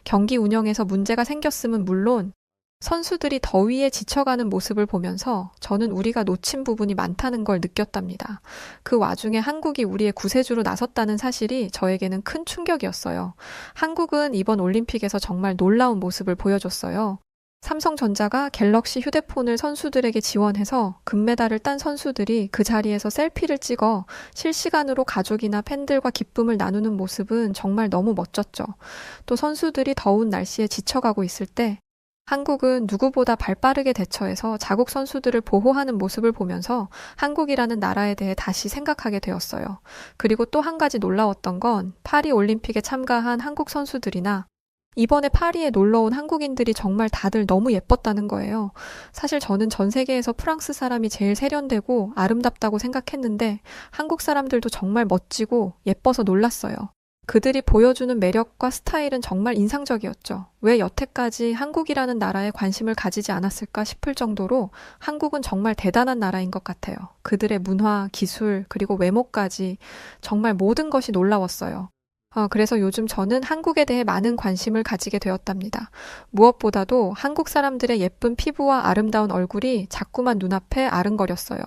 Speaker 1: 경기 운영에서 문제가 생겼음은 물론 선수들이 더위에 지쳐가는 모습을 보면서 저는 우리가 놓친 부분이 많다는 걸 느꼈답니다. 그 와중에 한국이 우리의 구세주로 나섰다는 사실이 저에게는 큰 충격이었어요. 한국은 이번 올림픽에서 정말 놀라운 모습을 보여줬어요. 삼성전자가 갤럭시 휴대폰을 선수들에게 지원해서 금메달을 딴 선수들이 그 자리에서 셀피를 찍어 실시간으로 가족이나 팬들과 기쁨을 나누는 모습은 정말 너무 멋졌죠. 또 선수들이 더운 날씨에 지쳐가고 있을 때 한국은 누구보다 발빠르게 대처해서 자국 선수들을 보호하는 모습을 보면서 한국이라는 나라에 대해 다시 생각하게 되었어요. 그리고 또 한 가지 놀라웠던 건 파리 올림픽에 참가한 한국 선수들이나 이번에 파리에 놀러 온 한국인들이 정말 다들 너무 예뻤다는 거예요. 사실 저는 전 세계에서 프랑스 사람이 제일 세련되고 아름답다고 생각했는데 한국 사람들도 정말 멋지고 예뻐서 놀랐어요. 그들이 보여주는 매력과 스타일은 정말 인상적이었죠. 왜 여태까지 한국이라는 나라에 관심을 가지지 않았을까 싶을 정도로 한국은 정말 대단한 나라인 것 같아요. 그들의 문화, 기술, 그리고 외모까지 정말 모든 것이 놀라웠어요. 그래서 요즘 저는 한국에 대해 많은 관심을 가지게 되었답니다. 무엇보다도 한국 사람들의 예쁜 피부와 아름다운 얼굴이 자꾸만 눈앞에 아른거렸어요.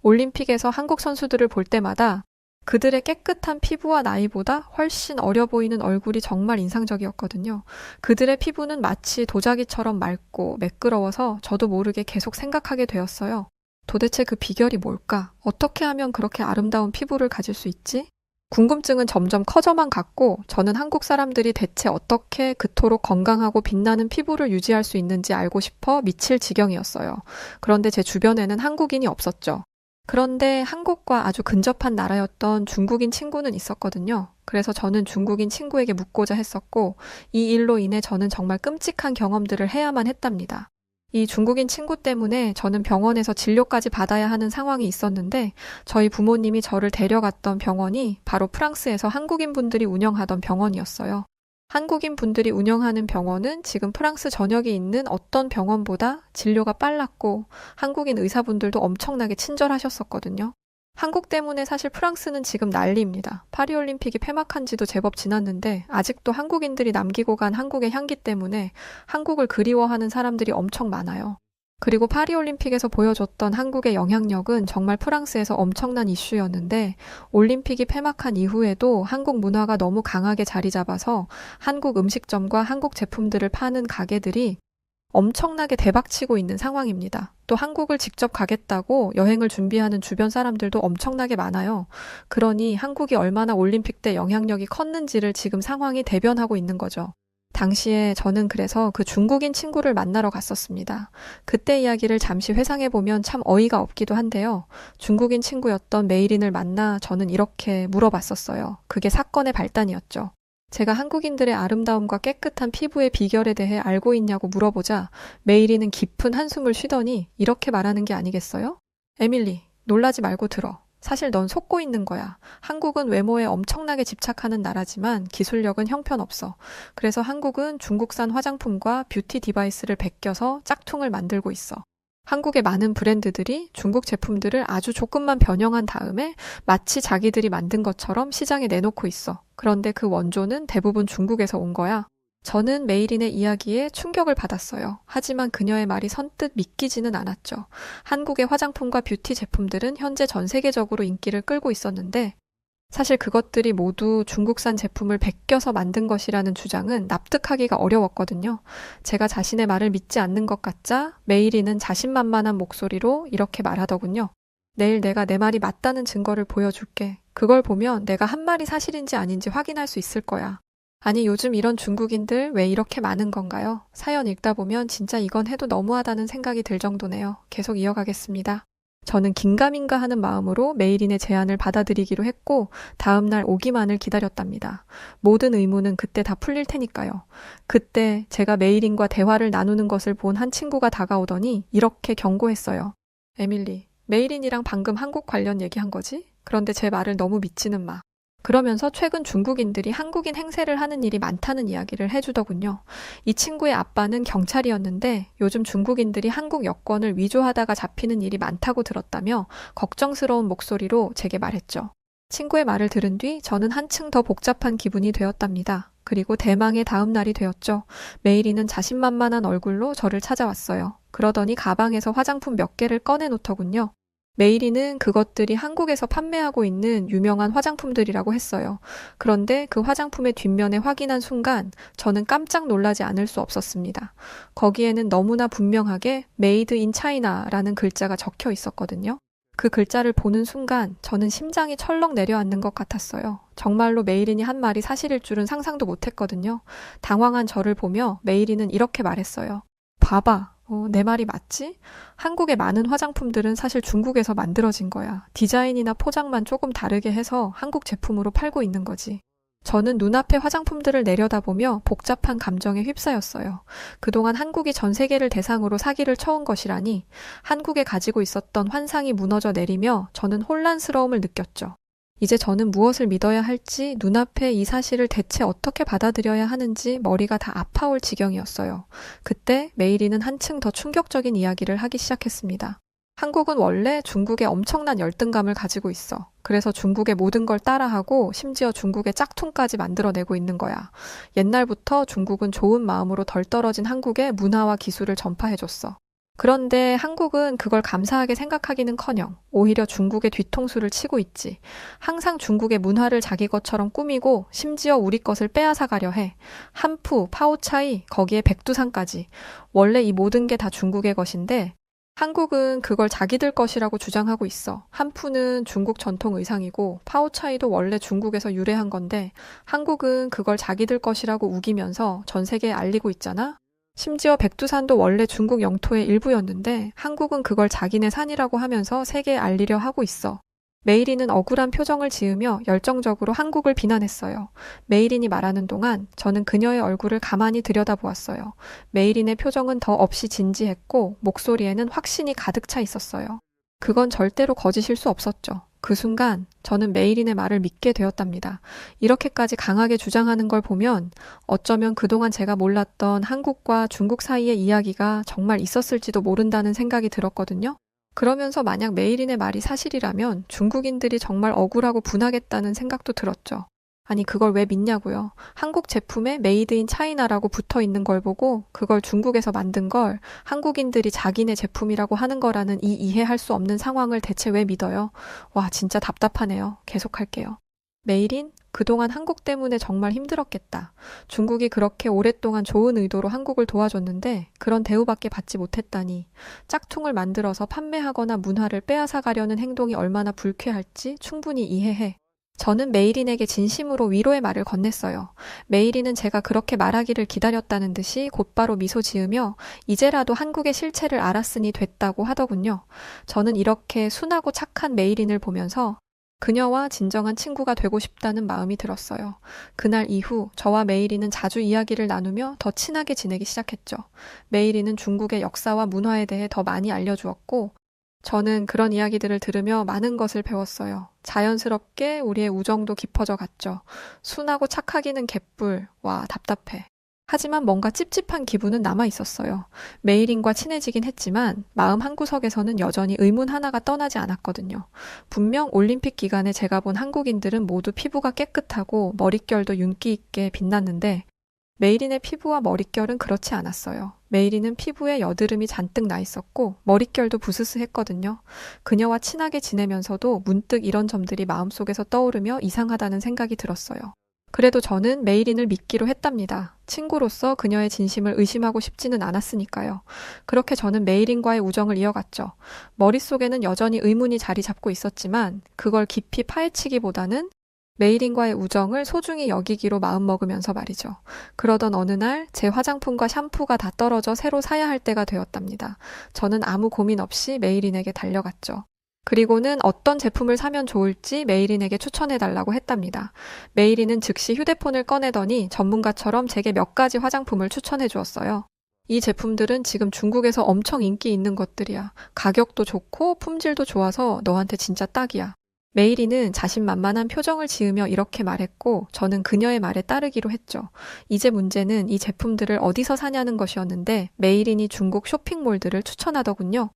Speaker 1: 올림픽에서 한국 선수들을 볼 때마다 그들의 깨끗한 피부와 나이보다 훨씬 어려 보이는 얼굴이 정말 인상적이었거든요. 그들의 피부는 마치 도자기처럼 맑고 매끄러워서 저도 모르게 계속 생각하게 되었어요. 도대체 그 비결이 뭘까? 어떻게 하면 그렇게 아름다운 피부를 가질 수 있지? 궁금증은 점점 커져만 갔고 저는 한국 사람들이 대체 어떻게 그토록 건강하고 빛나는 피부를 유지할 수 있는지 알고 싶어 미칠 지경이었어요. 그런데 제 주변에는 한국인이 없었죠. 그런데 한국과 아주 근접한 나라였던 중국인 친구는 있었거든요. 그래서 저는 중국인 친구에게 묻고자 했었고 이 일로 인해 저는 정말 끔찍한 경험들을 해야만 했답니다. 이 중국인 친구 때문에 저는 병원에서 진료까지 받아야 하는 상황이 있었는데 저희 부모님이 저를 데려갔던 병원이 바로 프랑스에서 한국인 분들이 운영하던 병원이었어요. 한국인 분들이 운영하는 병원은 지금 프랑스 전역에 있는 어떤 병원보다 진료가 빨랐고 한국인 의사분들도 엄청나게 친절하셨었거든요. 한국 때문에 사실 프랑스는 지금 난리입니다. 파리올림픽이 폐막한 지도 제법 지났는데 아직도 한국인들이 남기고 간 한국의 향기 때문에 한국을 그리워하는 사람들이 엄청 많아요. 그리고 파리올림픽에서 보여줬던 한국의 영향력은 정말 프랑스에서 엄청난 이슈였는데 올림픽이 폐막한 이후에도 한국 문화가 너무 강하게 자리 잡아서 한국 음식점과 한국 제품들을 파는 가게들이 엄청나게 대박치고 있는 상황입니다. 또 한국을 직접 가겠다고 여행을 준비하는 주변 사람들도 엄청나게 많아요. 그러니 한국이 얼마나 올림픽 때 영향력이 컸는지를 지금 상황이 대변하고 있는 거죠. 당시에 저는 그래서 그 중국인 친구를 만나러 갔었습니다. 그때 이야기를 잠시 회상해보면 참 어이가 없기도 한데요. 중국인 친구였던 메이린을 만나 저는 이렇게 물어봤었어요. 그게 사건의 발단이었죠. 제가 한국인들의 아름다움과 깨끗한 피부의 비결에 대해 알고 있냐고 물어보자 메이리는 깊은 한숨을 쉬더니 이렇게 말하는 게 아니겠어요? 에밀리, 놀라지 말고 들어. 사실 넌 속고 있는 거야. 한국은 외모에 엄청나게 집착하는 나라지만 기술력은 형편없어. 그래서 한국은 중국산 화장품과 뷰티 디바이스를 베껴서 짝퉁을 만들고 있어. 한국의 많은 브랜드들이 중국 제품들을 아주 조금만 변형한 다음에 마치 자기들이 만든 것처럼 시장에 내놓고 있어. 그런데 그 원조는 대부분 중국에서 온 거야. 저는 메이린의 이야기에 충격을 받았어요. 하지만 그녀의 말이 선뜻 믿기지는 않았죠. 한국의 화장품과 뷰티 제품들은 현재 전 세계적으로 인기를 끌고 있었는데 사실 그것들이 모두 중국산 제품을 베껴서 만든 것이라는 주장은 납득하기가 어려웠거든요. 제가 자신의 말을 믿지 않는 것 같자 메이리는 자신만만한 목소리로 이렇게 말하더군요. 내일 내가 내 말이 맞다는 증거를 보여줄게. 그걸 보면 내가 한 말이 사실인지 아닌지 확인할 수 있을 거야. 아니 요즘 이런 중국인들 왜 이렇게 많은 건가요? 사연 읽다 보면 진짜 이건 해도 너무하다는 생각이 들 정도네요. 계속 이어가겠습니다. 저는 긴가민가 하는 마음으로 메이린의 제안을 받아들이기로 했고 다음날 오기만을 기다렸답니다. 모든 의문은 그때 다 풀릴 테니까요. 그때 제가 메이린과 대화를 나누는 것을 본 한 친구가 다가오더니 이렇게 경고했어요. 에밀리, 메이린이랑 방금 한국 관련 얘기한 거지? 그런데 제 말을 너무 믿지는 마. 그러면서 최근 중국인들이 한국인 행세를 하는 일이 많다는 이야기를 해주더군요. 이 친구의 아빠는 경찰이었는데 요즘 중국인들이 한국 여권을 위조하다가 잡히는 일이 많다고 들었다며 걱정스러운 목소리로 제게 말했죠. 친구의 말을 들은 뒤 저는 한층 더 복잡한 기분이 되었답니다. 그리고 대망의 다음 날이 되었죠. 메이리는 자신만만한 얼굴로 저를 찾아왔어요. 그러더니 가방에서 화장품 몇 개를 꺼내놓더군요. 메이리는 그것들이 한국에서 판매하고 있는 유명한 화장품들이라고 했어요. 그런데 그 화장품의 뒷면에 확인한 순간 저는 깜짝 놀라지 않을 수 없었습니다. 거기에는 너무나 분명하게 Made in China라는 글자가 적혀 있었거든요. 그 글자를 보는 순간 저는 심장이 철렁 내려앉는 것 같았어요. 정말로 메이린이 한 말이 사실일 줄은 상상도 못했거든요. 당황한 저를 보며 메이린은 이렇게 말했어요. 봐봐. 내 말이 맞지? 한국의 많은 화장품들은 사실 중국에서 만들어진 거야. 디자인이나 포장만 조금 다르게 해서 한국 제품으로 팔고 있는 거지. 저는 눈앞에 화장품들을 내려다보며 복잡한 감정에 휩싸였어요. 그동안 한국이 전 세계를 대상으로 사기를 쳐온 것이라니 한국에 가지고 있었던 환상이 무너져 내리며 저는 혼란스러움을 느꼈죠. 이제 저는 무엇을 믿어야 할지 눈앞에 이 사실을 대체 어떻게 받아들여야 하는지 머리가 다 아파올 지경이었어요. 그때 메이리는 한층 더 충격적인 이야기를 하기 시작했습니다. 한국은 원래 중국에 엄청난 열등감을 가지고 있어. 그래서 중국의 모든 걸 따라하고 심지어 중국의 짝퉁까지 만들어내고 있는 거야. 옛날부터 중국은 좋은 마음으로 덜 떨어진 한국의 문화와 기술을 전파해줬어. 그런데 한국은 그걸 감사하게 생각하기는커녕 오히려 중국의 뒤통수를 치고 있지. 항상 중국의 문화를 자기 것처럼 꾸미고 심지어 우리 것을 빼앗아 가려 해. 한푸, 파오차이, 거기에 백두산까지. 원래 이 모든 게 다 중국의 것인데 한국은 그걸 자기들 것이라고 주장하고 있어. 한푸는 중국 전통 의상이고 파오차이도 원래 중국에서 유래한 건데 한국은 그걸 자기들 것이라고 우기면서 전 세계에 알리고 있잖아. 심지어 백두산도 원래 중국 영토의 일부였는데 한국은 그걸 자기네 산이라고 하면서 세계에 알리려 하고 있어. 메이린은 억울한 표정을 지으며 열정적으로 한국을 비난했어요. 메이린이 말하는 동안 저는 그녀의 얼굴을 가만히 들여다보았어요. 메이린의 표정은 더 없이 진지했고 목소리에는 확신이 가득 차 있었어요. 그건 절대로 거짓일 수 없었죠. 그 순간 저는 메이린의 말을 믿게 되었답니다. 이렇게까지 강하게 주장하는 걸 보면 어쩌면 그동안 제가 몰랐던 한국과 중국 사이의 이야기가 정말 있었을지도 모른다는 생각이 들었거든요. 그러면서 만약 메이린의 말이 사실이라면 중국인들이 정말 억울하고 분하겠다는 생각도 들었죠. 아니, 그걸 왜 믿냐고요. 한국 제품에 메이드 인 차이나라고 붙어 있는 걸 보고 그걸 중국에서 만든 걸 한국인들이 자기네 제품이라고 하는 거라는 이 이해할 수 없는 상황을 대체 왜 믿어요? 와, 진짜 답답하네요. 계속할게요. 메이린, 그동안 한국 때문에 정말 힘들었겠다. 중국이 그렇게 오랫동안 좋은 의도로 한국을 도와줬는데 그런 대우밖에 받지 못했다니. 짝퉁을 만들어서 판매하거나 문화를 빼앗아 가려는 행동이 얼마나 불쾌할지 충분히 이해해. 저는 메이린에게 진심으로 위로의 말을 건넸어요. 메이린은 제가 그렇게 말하기를 기다렸다는 듯이 곧바로 미소 지으며 이제라도 한국의 실체를 알았으니 됐다고 하더군요. 저는 이렇게 순하고 착한 메이린을 보면서 그녀와 진정한 친구가 되고 싶다는 마음이 들었어요. 그날 이후 저와 메이리는 자주 이야기를 나누며 더 친하게 지내기 시작했죠. 메이리는 중국의 역사와 문화에 대해 더 많이 알려주었고 저는 그런 이야기들을 들으며 많은 것을 배웠어요. 자연스럽게 우리의 우정도 깊어져 갔죠. 순하고 착하기는 개뿔. 와, 답답해. 하지만 뭔가 찝찝한 기분은 남아 있었어요. 메이린과 친해지긴 했지만 마음 한구석에서는 여전히 의문 하나가 떠나지 않았거든요. 분명 올림픽 기간에 제가 본 한국인들은 모두 피부가 깨끗하고 머릿결도 윤기 있게 빛났는데 메이린의 피부와 머릿결은 그렇지 않았어요. 메이린은 피부에 여드름이 잔뜩 나 있었고 머릿결도 부스스했거든요. 그녀와 친하게 지내면서도 문득 이런 점들이 마음속에서 떠오르며 이상하다는 생각이 들었어요. 그래도 저는 메이린을 믿기로 했답니다. 친구로서 그녀의 진심을 의심하고 싶지는 않았으니까요. 그렇게 저는 메이린과의 우정을 이어갔죠. 머릿속에는 여전히 의문이 자리 잡고 있었지만 그걸 깊이 파헤치기보다는 메이린과의 우정을 소중히 여기기로 마음먹으면서 말이죠. 그러던 어느 날 제 화장품과 샴푸가 다 떨어져 새로 사야 할 때가 되었답니다. 저는 아무 고민 없이 메이린에게 달려갔죠. 그리고는 어떤 제품을 사면 좋을지 메이린에게 추천해달라고 했답니다. 메이린은 즉시 휴대폰을 꺼내더니 전문가처럼 제게 몇 가지 화장품을 추천해 주었어요. 이 제품들은 지금 중국에서 엄청 인기 있는 것들이야. 가격도 좋고 품질도 좋아서 너한테 진짜 딱이야. 메이린은 자신만만한 표정을 지으며 이렇게 말했고 저는 그녀의 말에 따르기로 했죠. 이제 문제는 이 제품들을 어디서 사냐는 것이었는데 메이린이 중국 쇼핑몰들을 추천하더군요.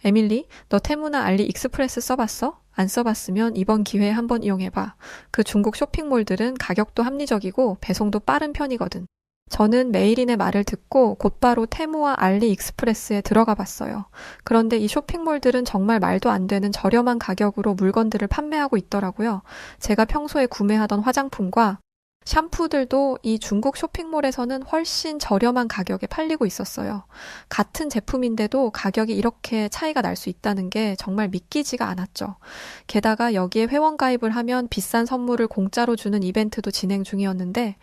Speaker 1: 에밀리, 너 테무나 알리익스프레스 써봤어? 안 써봤으면 이번 기회에 한번 이용해봐. 그 중국 쇼핑몰들은 가격도 합리적이고 배송도 빠른 편이거든. 저는 메이린의 말을 듣고 곧바로 테무와 알리익스프레스에 들어가 봤어요. 그런데 이 쇼핑몰들은 정말 말도 안 되는 저렴한 가격으로 물건들을 판매하고 있더라고요. 제가 평소에 구매하던 화장품과 샴푸들도 이 중국 쇼핑몰에서는 훨씬 저렴한 가격에 팔리고 있었어요. 같은 제품인데도 가격이 이렇게 차이가 날 수 있다는 게 정말 믿기지가 않았죠. 게다가 여기에 회원 가입을 하면 비싼 선물을 공짜로 주는 이벤트도 진행 중이었는데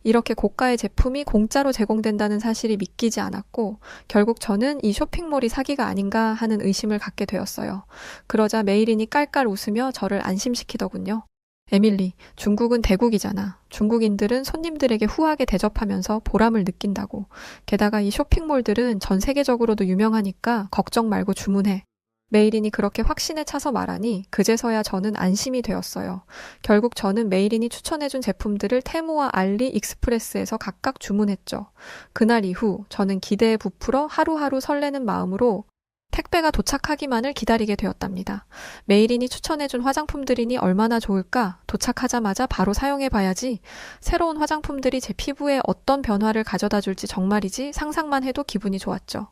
Speaker 1: 이렇게 고가의 제품이 공짜로 제공된다는 사실이 믿기지 않았고 결국 저는 이 쇼핑몰이 사기가 아닌가 하는 의심을 갖게 되었어요. 그러자 메이린이 깔깔 웃으며 저를 안심시키더군요. 에밀리, 중국은 대국이잖아. 중국인들은 손님들에게 후하게 대접하면서 보람을 느낀다고. 게다가 이 쇼핑몰들은 전 세계적으로도 유명하니까 걱정 말고 주문해. 메이린이 그렇게 확신에 차서 말하니 그제서야 저는 안심이 되었어요. 결국 저는 메이린이 추천해준 제품들을 테무와 알리 익스프레스에서 각각 주문했죠. 그날 이후 저는 기대에 부풀어 하루하루 설레는 마음으로 택배가 도착하기만을 기다리게 되었답니다. 메이린이 추천해준 화장품들이니 얼마나 좋을까? 도착하자마자 바로 사용해봐야지. 새로운 화장품들이 제 피부에 어떤 변화를 가져다 줄지 정말이지 상상만 해도 기분이 좋았죠.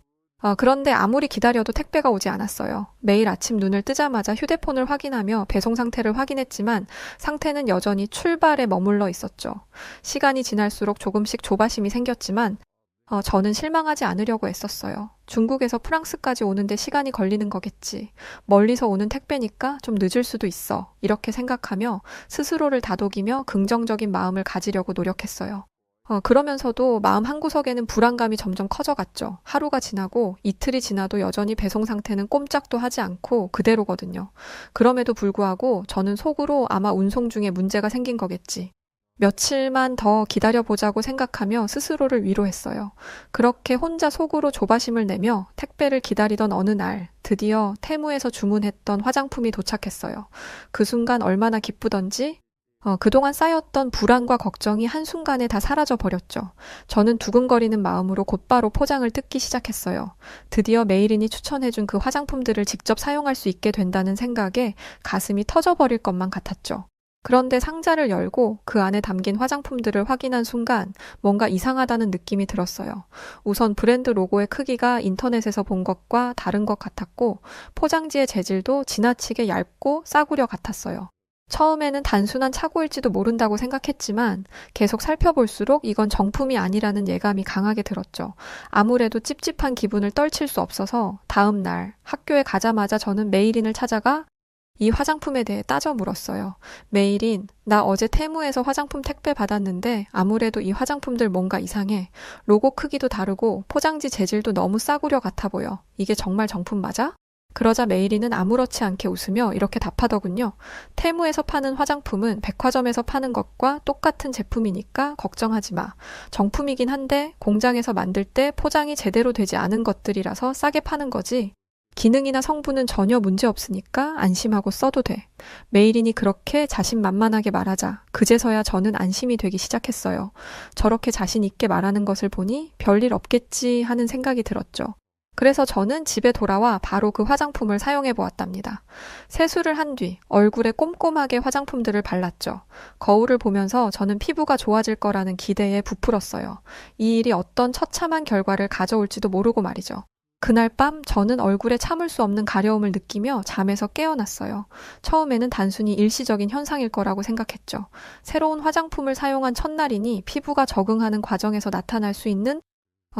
Speaker 1: 그런데 아무리 기다려도 택배가 오지 않았어요. 매일 아침 눈을 뜨자마자 휴대폰을 확인하며 배송 상태를 확인했지만 상태는 여전히 출발에 머물러 있었죠. 시간이 지날수록 조금씩 조바심이 생겼지만 저는 실망하지 않으려고 애썼어요. 중국에서 프랑스까지 오는데 시간이 걸리는 거겠지. 멀리서 오는 택배니까 좀 늦을 수도 있어. 이렇게 생각하며 스스로를 다독이며 긍정적인 마음을 가지려고 노력했어요. 그러면서도 마음 한구석에는 불안감이 점점 커져갔죠. 하루가 지나고 이틀이 지나도 여전히 배송 상태는 꼼짝도 하지 않고 그대로거든요. 그럼에도 불구하고 저는 속으로 아마 운송 중에 문제가 생긴 거겠지. 며칠만 더 기다려보자고 생각하며 스스로를 위로했어요. 그렇게 혼자 속으로 조바심을 내며 택배를 기다리던 어느 날, 드디어 테무에서 주문했던 화장품이 도착했어요. 그 순간 얼마나 기쁘던지, 그동안 쌓였던 불안과 걱정이 한순간에 다 사라져 버렸죠. 저는 두근거리는 마음으로 곧바로 포장을 뜯기 시작했어요. 드디어 메이린이 추천해준 그 화장품들을 직접 사용할 수 있게 된다는 생각에 가슴이 터져버릴 것만 같았죠. 그런데 상자를 열고 그 안에 담긴 화장품들을 확인한 순간 뭔가 이상하다는 느낌이 들었어요. 우선 브랜드 로고의 크기가 인터넷에서 본 것과 다른 것 같았고 포장지의 재질도 지나치게 얇고 싸구려 같았어요. 처음에는 단순한 착오일지도 모른다고 생각했지만 계속 살펴볼수록 이건 정품이 아니라는 예감이 강하게 들었죠. 아무래도 찝찝한 기분을 떨칠 수 없어서 다음 날 학교에 가자마자 저는 메이린을 찾아가 이 화장품에 대해 따져 물었어요. 메이린, 나 어제 테무에서 화장품 택배 받았는데 아무래도 이 화장품들 뭔가 이상해. 로고 크기도 다르고 포장지 재질도 너무 싸구려 같아 보여. 이게 정말 정품 맞아? 그러자 메이린은 아무렇지 않게 웃으며 이렇게 답하더군요. 테무에서 파는 화장품은 백화점에서 파는 것과 똑같은 제품이니까 걱정하지 마. 정품이긴 한데 공장에서 만들 때 포장이 제대로 되지 않은 것들이라서 싸게 파는 거지. 기능이나 성분은 전혀 문제 없으니까 안심하고 써도 돼. 메이린이 그렇게 자신만만하게 말하자 그제서야 저는 안심이 되기 시작했어요. 저렇게 자신 있게 말하는 것을 보니 별일 없겠지 하는 생각이 들었죠. 그래서 저는 집에 돌아와 바로 그 화장품을 사용해 보았답니다. 세수를 한 뒤 얼굴에 꼼꼼하게 화장품들을 발랐죠. 거울을 보면서 저는 피부가 좋아질 거라는 기대에 부풀었어요. 이 일이 어떤 처참한 결과를 가져올지도 모르고 말이죠. 그날 밤 저는 얼굴에 참을 수 없는 가려움을 느끼며 잠에서 깨어났어요. 처음에는 단순히 일시적인 현상일 거라고 생각했죠. 새로운 화장품을 사용한 첫날이니 피부가 적응하는 과정에서 나타날 수 있는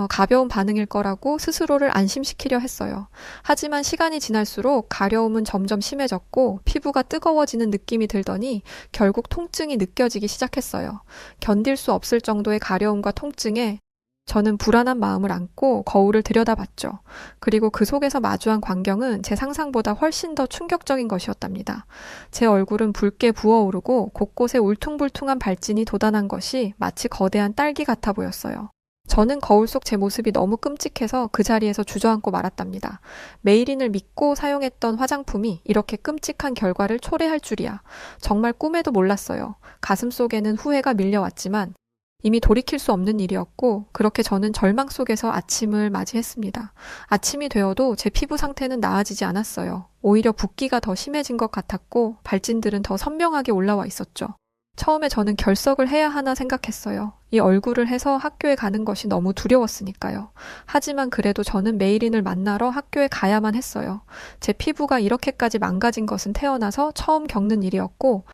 Speaker 1: 가벼운 반응일 거라고 스스로를 안심시키려 했어요. 하지만 시간이 지날수록 가려움은 점점 심해졌고 피부가 뜨거워지는 느낌이 들더니 결국 통증이 느껴지기 시작했어요. 견딜 수 없을 정도의 가려움과 통증에 저는 불안한 마음을 안고 거울을 들여다봤죠. 그리고 그 속에서 마주한 광경은 제 상상보다 훨씬 더 충격적인 것이었답니다. 제 얼굴은 붉게 부어오르고 곳곳에 울퉁불퉁한 발진이 돋아난 것이 마치 거대한 딸기 같아 보였어요. 저는 거울 속 제 모습이 너무 끔찍해서 그 자리에서 주저앉고 말았답니다. 메이린을 믿고 사용했던 화장품이 이렇게 끔찍한 결과를 초래할 줄이야. 정말 꿈에도 몰랐어요. 가슴속에는 후회가 밀려왔지만 이미 돌이킬 수 없는 일이었고 그렇게 저는 절망 속에서 아침을 맞이했습니다. 아침이 되어도 제 피부 상태는 나아지지 않았어요. 오히려 붓기가 더 심해진 것 같았고 발진들은 더 선명하게 올라와 있었죠. 처음에 저는 결석을 해야 하나 생각했어요. 이 얼굴을 해서 학교에 가는 것이 너무 두려웠으니까요. 하지만 그래도 저는 메이린을 만나러 학교에 가야만 했어요. 제 피부가 이렇게까지 망가진 것은 태어나서 처음 겪는 일이었고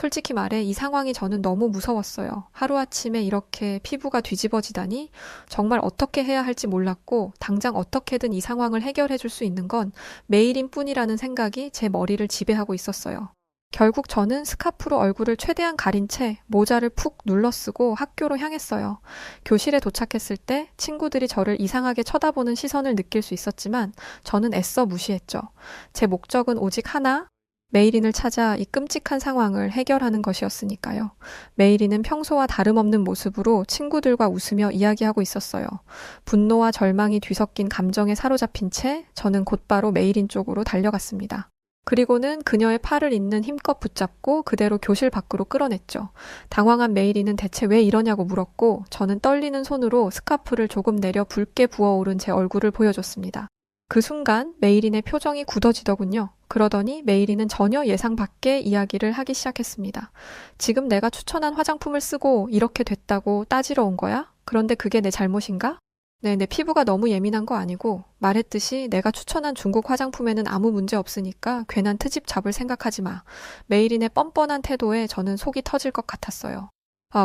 Speaker 1: 솔직히 말해 이 상황이 저는 너무 무서웠어요. 하루아침에 이렇게 피부가 뒤집어지다니 정말 어떻게 해야 할지 몰랐고 당장 어떻게든 이 상황을 해결해 줄 수 있는 건 메일인 뿐이라는 생각이 제 머리를 지배하고 있었어요. 결국 저는 스카프로 얼굴을 최대한 가린 채 모자를 푹 눌러쓰고 학교로 향했어요. 교실에 도착했을 때 친구들이 저를 이상하게 쳐다보는 시선을 느낄 수 있었지만 저는 애써 무시했죠. 제 목적은 오직 하나, 메이린을 찾아 이 끔찍한 상황을 해결하는 것이었으니까요. 메이린은 평소와 다름없는 모습으로 친구들과 웃으며 이야기하고 있었어요. 분노와 절망이 뒤섞인 감정에 사로잡힌 채 저는 곧바로 메이린 쪽으로 달려갔습니다. 그리고는 그녀의 팔을 잇는 힘껏 붙잡고 그대로 교실 밖으로 끌어냈죠. 당황한 메이린은 대체 왜 이러냐고 물었고 저는 떨리는 손으로 스카프를 조금 내려 붉게 부어오른 제 얼굴을 보여줬습니다. 그 순간 메이린의 표정이 굳어지더군요. 그러더니 메이린은 전혀 예상 밖의 이야기를 하기 시작했습니다. 지금 내가 추천한 화장품을 쓰고 이렇게 됐다고 따지러 온 거야? 그런데 그게 내 잘못인가? 네, 내 피부가 너무 예민한 거 아니고 말했듯이 내가 추천한 중국 화장품에는 아무 문제 없으니까 괜한 트집 잡을 생각하지 마. 메이린의 뻔뻔한 태도에 저는 속이 터질 것 같았어요.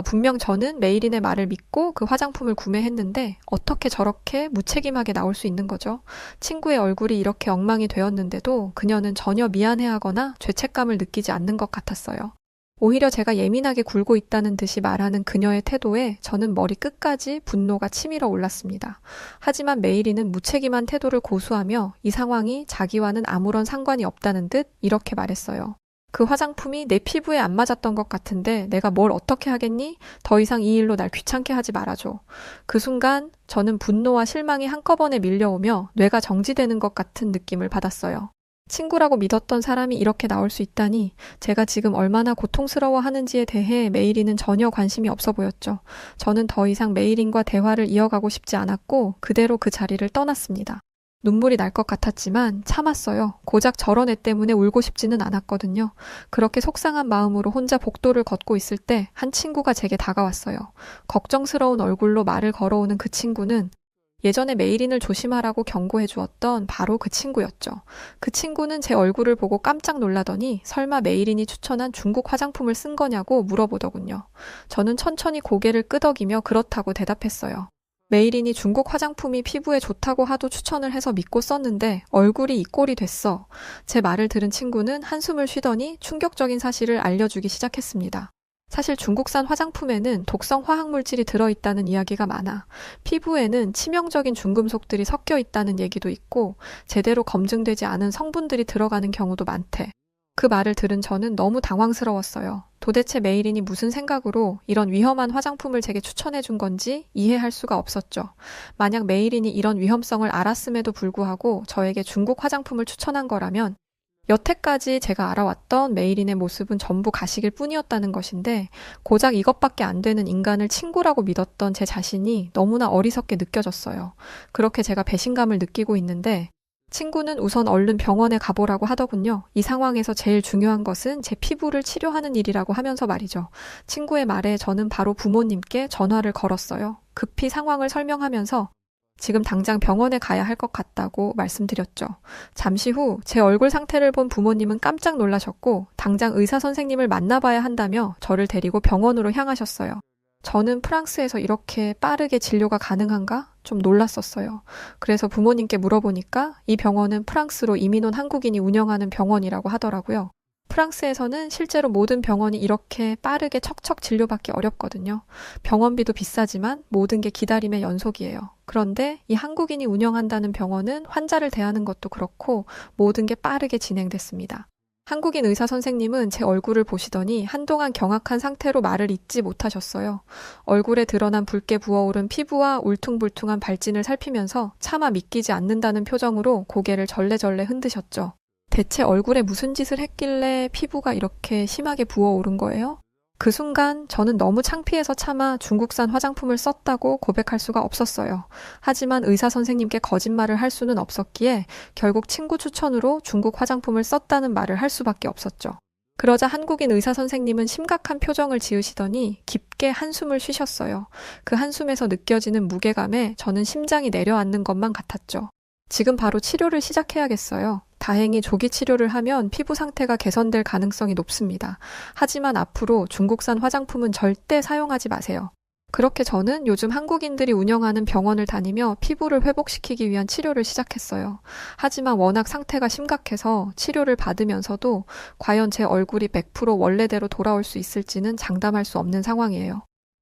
Speaker 1: 분명 저는 메이린의 말을 믿고 그 화장품을 구매했는데 어떻게 저렇게 무책임하게 나올 수 있는 거죠? 친구의 얼굴이 이렇게 엉망이 되었는데도 그녀는 전혀 미안해하거나 죄책감을 느끼지 않는 것 같았어요. 오히려 제가 예민하게 굴고 있다는 듯이 말하는 그녀의 태도에 저는 머리 끝까지 분노가 치밀어 올랐습니다. 하지만 메이린은 무책임한 태도를 고수하며 이 상황이 자기와는 아무런 상관이 없다는 듯 이렇게 말했어요. 그 화장품이 내 피부에 안 맞았던 것 같은데 내가 뭘 어떻게 하겠니? 더 이상 이 일로 날 귀찮게 하지 말아줘. 그 순간 저는 분노와 실망이 한꺼번에 밀려오며 뇌가 정지되는 것 같은 느낌을 받았어요. 친구라고 믿었던 사람이 이렇게 나올 수 있다니 제가 지금 얼마나 고통스러워하는지에 대해 메이린은 전혀 관심이 없어 보였죠. 저는 더 이상 메이린과 대화를 이어가고 싶지 않았고 그대로 그 자리를 떠났습니다. 눈물이 날 것 같았지만 참았어요. 고작 저런 애 때문에 울고 싶지는 않았거든요. 그렇게 속상한 마음으로 혼자 복도를 걷고 있을 때 한 친구가 제게 다가왔어요. 걱정스러운 얼굴로 말을 걸어오는 그 친구는 예전에 메이린을 조심하라고 경고해 주었던 바로 그 친구였죠. 그 친구는 제 얼굴을 보고 깜짝 놀라더니 설마 메이린이 추천한 중국 화장품을 쓴 거냐고 물어보더군요. 저는 천천히 고개를 끄덕이며 그렇다고 대답했어요. 메이린이 중국 화장품이 피부에 좋다고 하도 추천을 해서 믿고 썼는데 얼굴이 이 꼴이 됐어. 제 말을 들은 친구는 한숨을 쉬더니 충격적인 사실을 알려주기 시작했습니다. 사실 중국산 화장품에는 독성 화학물질이 들어있다는 이야기가 많아. 피부에는 치명적인 중금속들이 섞여 있다는 얘기도 있고 제대로 검증되지 않은 성분들이 들어가는 경우도 많대. 그 말을 들은 저는 너무 당황스러웠어요. 도대체 메이린이 무슨 생각으로 이런 위험한 화장품을 제게 추천해 준 건지 이해할 수가 없었죠. 만약 메이린이 이런 위험성을 알았음에도 불구하고 저에게 중국 화장품을 추천한 거라면 여태까지 제가 알아왔던 메이린의 모습은 전부 가식일 뿐이었다는 것인데 고작 이것밖에 안 되는 인간을 친구라고 믿었던 제 자신이 너무나 어리석게 느껴졌어요. 그렇게 제가 배신감을 느끼고 있는데 친구는 우선 얼른 병원에 가보라고 하더군요. 이 상황에서 제일 중요한 것은 제 피부를 치료하는 일이라고 하면서 말이죠. 친구의 말에 저는 바로 부모님께 전화를 걸었어요. 급히 상황을 설명하면서 지금 당장 병원에 가야 할 것 같다고 말씀드렸죠. 잠시 후 제 얼굴 상태를 본 부모님은 깜짝 놀라셨고 당장 의사 선생님을 만나봐야 한다며 저를 데리고 병원으로 향하셨어요. 저는 프랑스에서 이렇게 빠르게 진료가 가능한가? 좀 놀랐었어요. 그래서 부모님께 물어보니까 이 병원은 프랑스로 이민 온 한국인이 운영하는 병원이라고 하더라고요. 프랑스에서는 실제로 모든 병원이 이렇게 빠르게 척척 진료받기 어렵거든요. 병원비도 비싸지만 모든 게 기다림의 연속이에요. 그런데 이 한국인이 운영한다는 병원은 환자를 대하는 것도 그렇고 모든 게 빠르게 진행됐습니다. 한국인 의사 선생님은 제 얼굴을 보시더니 한동안 경악한 상태로 말을 잇지 못하셨어요. 얼굴에 드러난 붉게 부어오른 피부와 울퉁불퉁한 발진을 살피면서 차마 믿기지 않는다는 표정으로 고개를 절레절레 흔드셨죠. 대체 얼굴에 무슨 짓을 했길래 피부가 이렇게 심하게 부어오른 거예요? 그 순간 저는 너무 창피해서 차마 중국산 화장품을 썼다고 고백할 수가 없었어요. 하지만 의사 선생님께 거짓말을 할 수는 없었기에 결국 친구 추천으로 중국 화장품을 썼다는 말을 할 수밖에 없었죠. 그러자 한국인 의사 선생님은 심각한 표정을 지으시더니 깊게 한숨을 쉬셨어요. 그 한숨에서 느껴지는 무게감에 저는 심장이 내려앉는 것만 같았죠. 지금 바로 치료를 시작해야겠어요. 다행히 조기 치료를 하면 피부 상태가 개선될 가능성이 높습니다. 하지만 앞으로 중국산 화장품은 절대 사용하지 마세요. 그렇게 저는 요즘 한국인들이 운영하는 병원을 다니며 피부를 회복시키기 위한 치료를 시작했어요. 하지만 워낙 상태가 심각해서 치료를 받으면서도 과연 제 얼굴이 100% 원래대로 돌아올 수 있을지는 장담할 수 없는 상황이에요.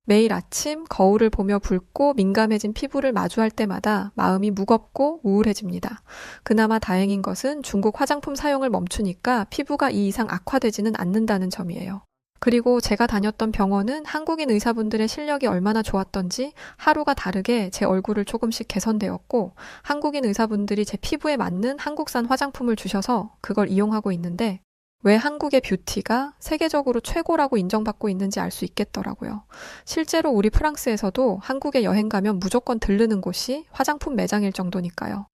Speaker 1: 매일 아침 거울을 보며 붉고 민감해진 피부를 마주할 때마다 마음이 무겁고 우울해집니다. 그나마 다행인 것은 중국 화장품 사용을 멈추니까 피부가 이 이상 악화되지는 않는다는 점이에요. 그리고 제가 다녔던 병원은 한국인 의사분들의 실력이 얼마나 좋았던지 하루가 다르게 제 얼굴을 조금씩 개선되었고 한국인 의사분들이 제 피부에 맞는 한국산 화장품을 주셔서 그걸 이용하고 있는데 왜 한국의 뷰티가 세계적으로 최고라고 인정받고 있는지 알 수 있겠더라고요. 실제로 우리 프랑스에서도 한국에 여행 가면 무조건 들르는 곳이 화장품 매장일 정도니까요.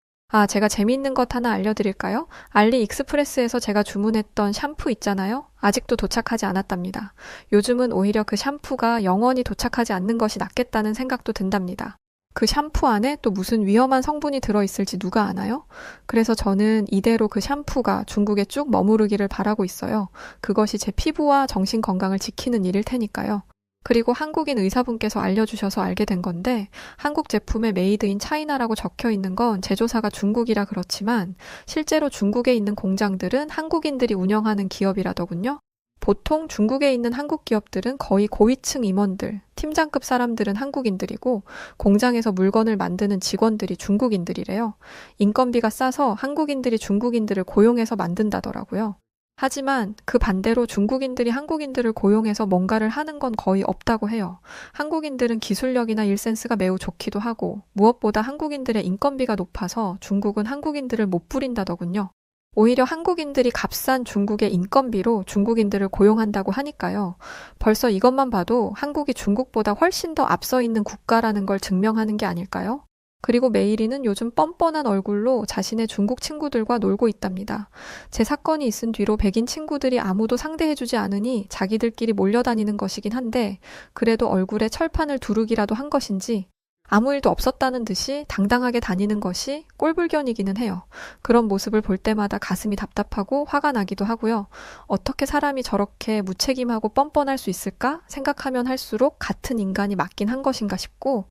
Speaker 1: 제가 재미있는 것 하나 알려드릴까요? 알리익스프레스에서 제가 주문했던 샴푸 있잖아요. 아직도 도착하지 않았답니다. 요즘은 오히려 그 샴푸가 영원히 도착하지 않는 것이 낫겠다는 생각도 든답니다. 그 샴푸 안에 또 무슨 위험한 성분이 들어있을지 누가 아나요? 그래서 저는 이대로 그 샴푸가 중국에 쭉 머무르기를 바라고 있어요. 그것이 제 피부와 정신 건강을 지키는 일일 테니까요. 그리고 한국인 의사분께서 알려주셔서 알게 된 건데 한국 제품에 메이드 인 차이나라고 적혀 있는 건 제조사가 중국이라 그렇지만 실제로 중국에 있는 공장들은 한국인들이 운영하는 기업이라더군요. 보통 중국에 있는 한국 기업들은 거의 고위층 임원들, 팀장급 사람들은 한국인들이고 공장에서 물건을 만드는 직원들이 중국인들이래요. 인건비가 싸서 한국인들이 중국인들을 고용해서 만든다더라고요. 하지만 그 반대로 중국인들이 한국인들을 고용해서 뭔가를 하는 건 거의 없다고 해요. 한국인들은 기술력이나 일센스가 매우 좋기도 하고 무엇보다 한국인들의 인건비가 높아서 중국은 한국인들을 못 부린다더군요. 오히려 한국인들이 값싼 중국의 인건비로 중국인들을 고용한다고 하니까요. 벌써 이것만 봐도 한국이 중국보다 훨씬 더 앞서 있는 국가라는 걸 증명하는 게 아닐까요? 그리고 메이리는 요즘 뻔뻔한 얼굴로 자신의 중국 친구들과 놀고 있답니다. 제 사건이 있은 뒤로 백인 친구들이 아무도 상대해주지 않으니 자기들끼리 몰려다니는 것이긴 한데 그래도 얼굴에 철판을 두르기라도 한 것인지 아무 일도 없었다는 듯이 당당하게 다니는 것이 꼴불견이기는 해요. 그런 모습을 볼 때마다 가슴이 답답하고 화가 나기도 하고요. 어떻게 사람이 저렇게 무책임하고 뻔뻔할 수 있을까 생각하면 할수록 같은 인간이 맞긴 한 것인가 싶고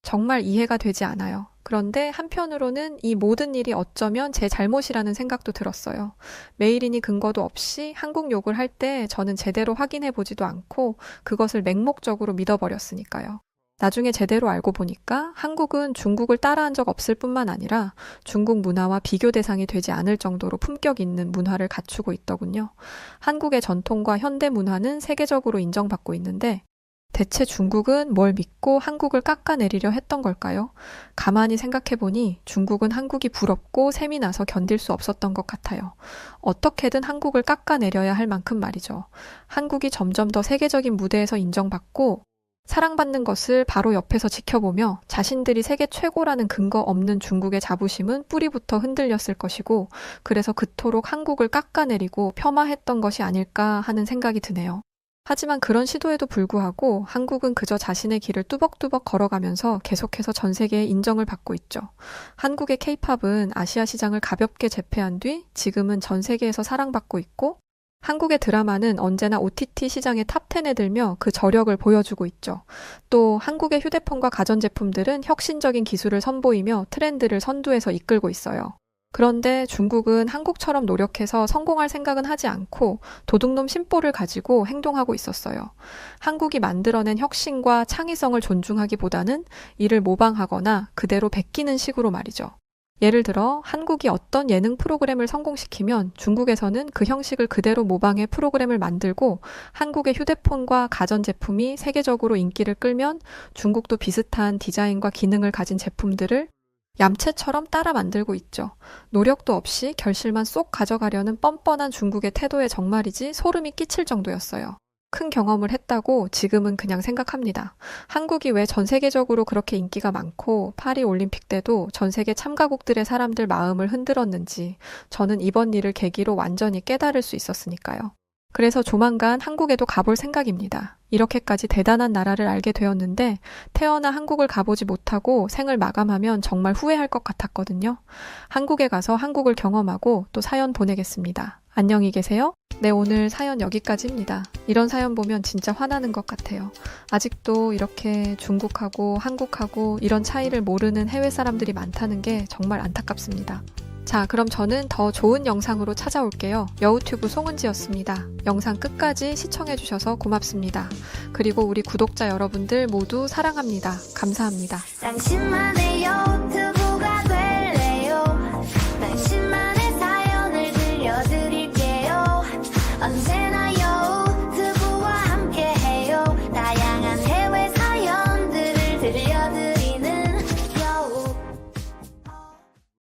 Speaker 1: 정말 이해가 되지 않아요. 그런데 한편으로는 이 모든 일이 어쩌면 제 잘못이라는 생각도 들었어요. 메일인이 근거도 없이 한국 욕을 할 때 저는 제대로 확인해 보지도 않고 그것을 맹목적으로 믿어버렸으니까요. 나중에 제대로 알고 보니까 한국은 중국을 따라한 적 없을 뿐만 아니라 중국 문화와 비교 대상이 되지 않을 정도로 품격 있는 문화를 갖추고 있더군요. 한국의 전통과 현대 문화는 세계적으로 인정받고 있는데 대체 중국은 뭘 믿고 한국을 깎아내리려 했던 걸까요? 가만히 생각해보니 중국은 한국이 부럽고 셈이 나서 견딜 수 없었던 것 같아요. 어떻게든 한국을 깎아내려야 할 만큼 말이죠. 한국이 점점 더 세계적인 무대에서 인정받고 사랑받는 것을 바로 옆에서 지켜보며 자신들이 세계 최고라는 근거 없는 중국의 자부심은 뿌리부터 흔들렸을 것이고 그래서 그토록 한국을 깎아내리고 폄하했던 것이 아닐까 하는 생각이 드네요. 하지만 그런 시도에도 불구하고 한국은 그저 자신의 길을 뚜벅뚜벅 걸어가면서 계속해서 전 세계에 인정을 받고 있죠. 한국의 K-팝은 아시아 시장을 가볍게 제패한 뒤 지금은 전 세계에서 사랑받고 있고 한국의 드라마는 언제나 OTT 시장의 탑10에 들며 그 저력을 보여주고 있죠. 또 한국의 휴대폰과 가전제품들은 혁신적인 기술을 선보이며 트렌드를 선두에서 이끌고 있어요. 그런데 중국은 한국처럼 노력해서 성공할 생각은 하지 않고 도둑놈 심보를 가지고 행동하고 있었어요. 한국이 만들어낸 혁신과 창의성을 존중하기보다는 이를 모방하거나 그대로 베끼는 식으로 말이죠. 예를 들어 한국이 어떤 예능 프로그램을 성공시키면 중국에서는 그 형식을 그대로 모방해 프로그램을 만들고 한국의 휴대폰과 가전제품이 세계적으로 인기를 끌면 중국도 비슷한 디자인과 기능을 가진 제품들을 얌체처럼 따라 만들고 있죠. 노력도 없이 결실만 쏙 가져가려는 뻔뻔한 중국의 태도에 정말이지 소름이 끼칠 정도였어요. 큰 경험을 했다고 지금은 그냥 생각합니다. 한국이 왜 전 세계적으로 그렇게 인기가 많고 파리 올림픽 때도 전 세계 참가국들의 사람들 마음을 흔들었는지 저는 이번 일을 계기로 완전히 깨달을 수 있었으니까요. 그래서 조만간 한국에도 가볼 생각입니다. 이렇게까지 대단한 나라를 알게 되었는데 태어나 한국을 가보지 못하고 생을 마감하면 정말 후회할 것 같았거든요. 한국에 가서 한국을 경험하고 또 사연 보내겠습니다. 안녕히 계세요. 네, 오늘 사연 여기까지입니다. 이런 사연 보면 진짜 화나는 것 같아요. 아직도 이렇게 중국하고 한국하고 이런 차이를 모르는 해외 사람들이 많다는 게 정말 안타깝습니다. 자, 그럼 저는 더 좋은 영상으로 찾아올게요. 여우튜브 송은지였습니다. 영상 끝까지 시청해주셔서 고맙습니다. 그리고 우리 구독자 여러분들 모두 사랑합니다. 감사합니다.
Speaker 2: 당신만의 여우튜브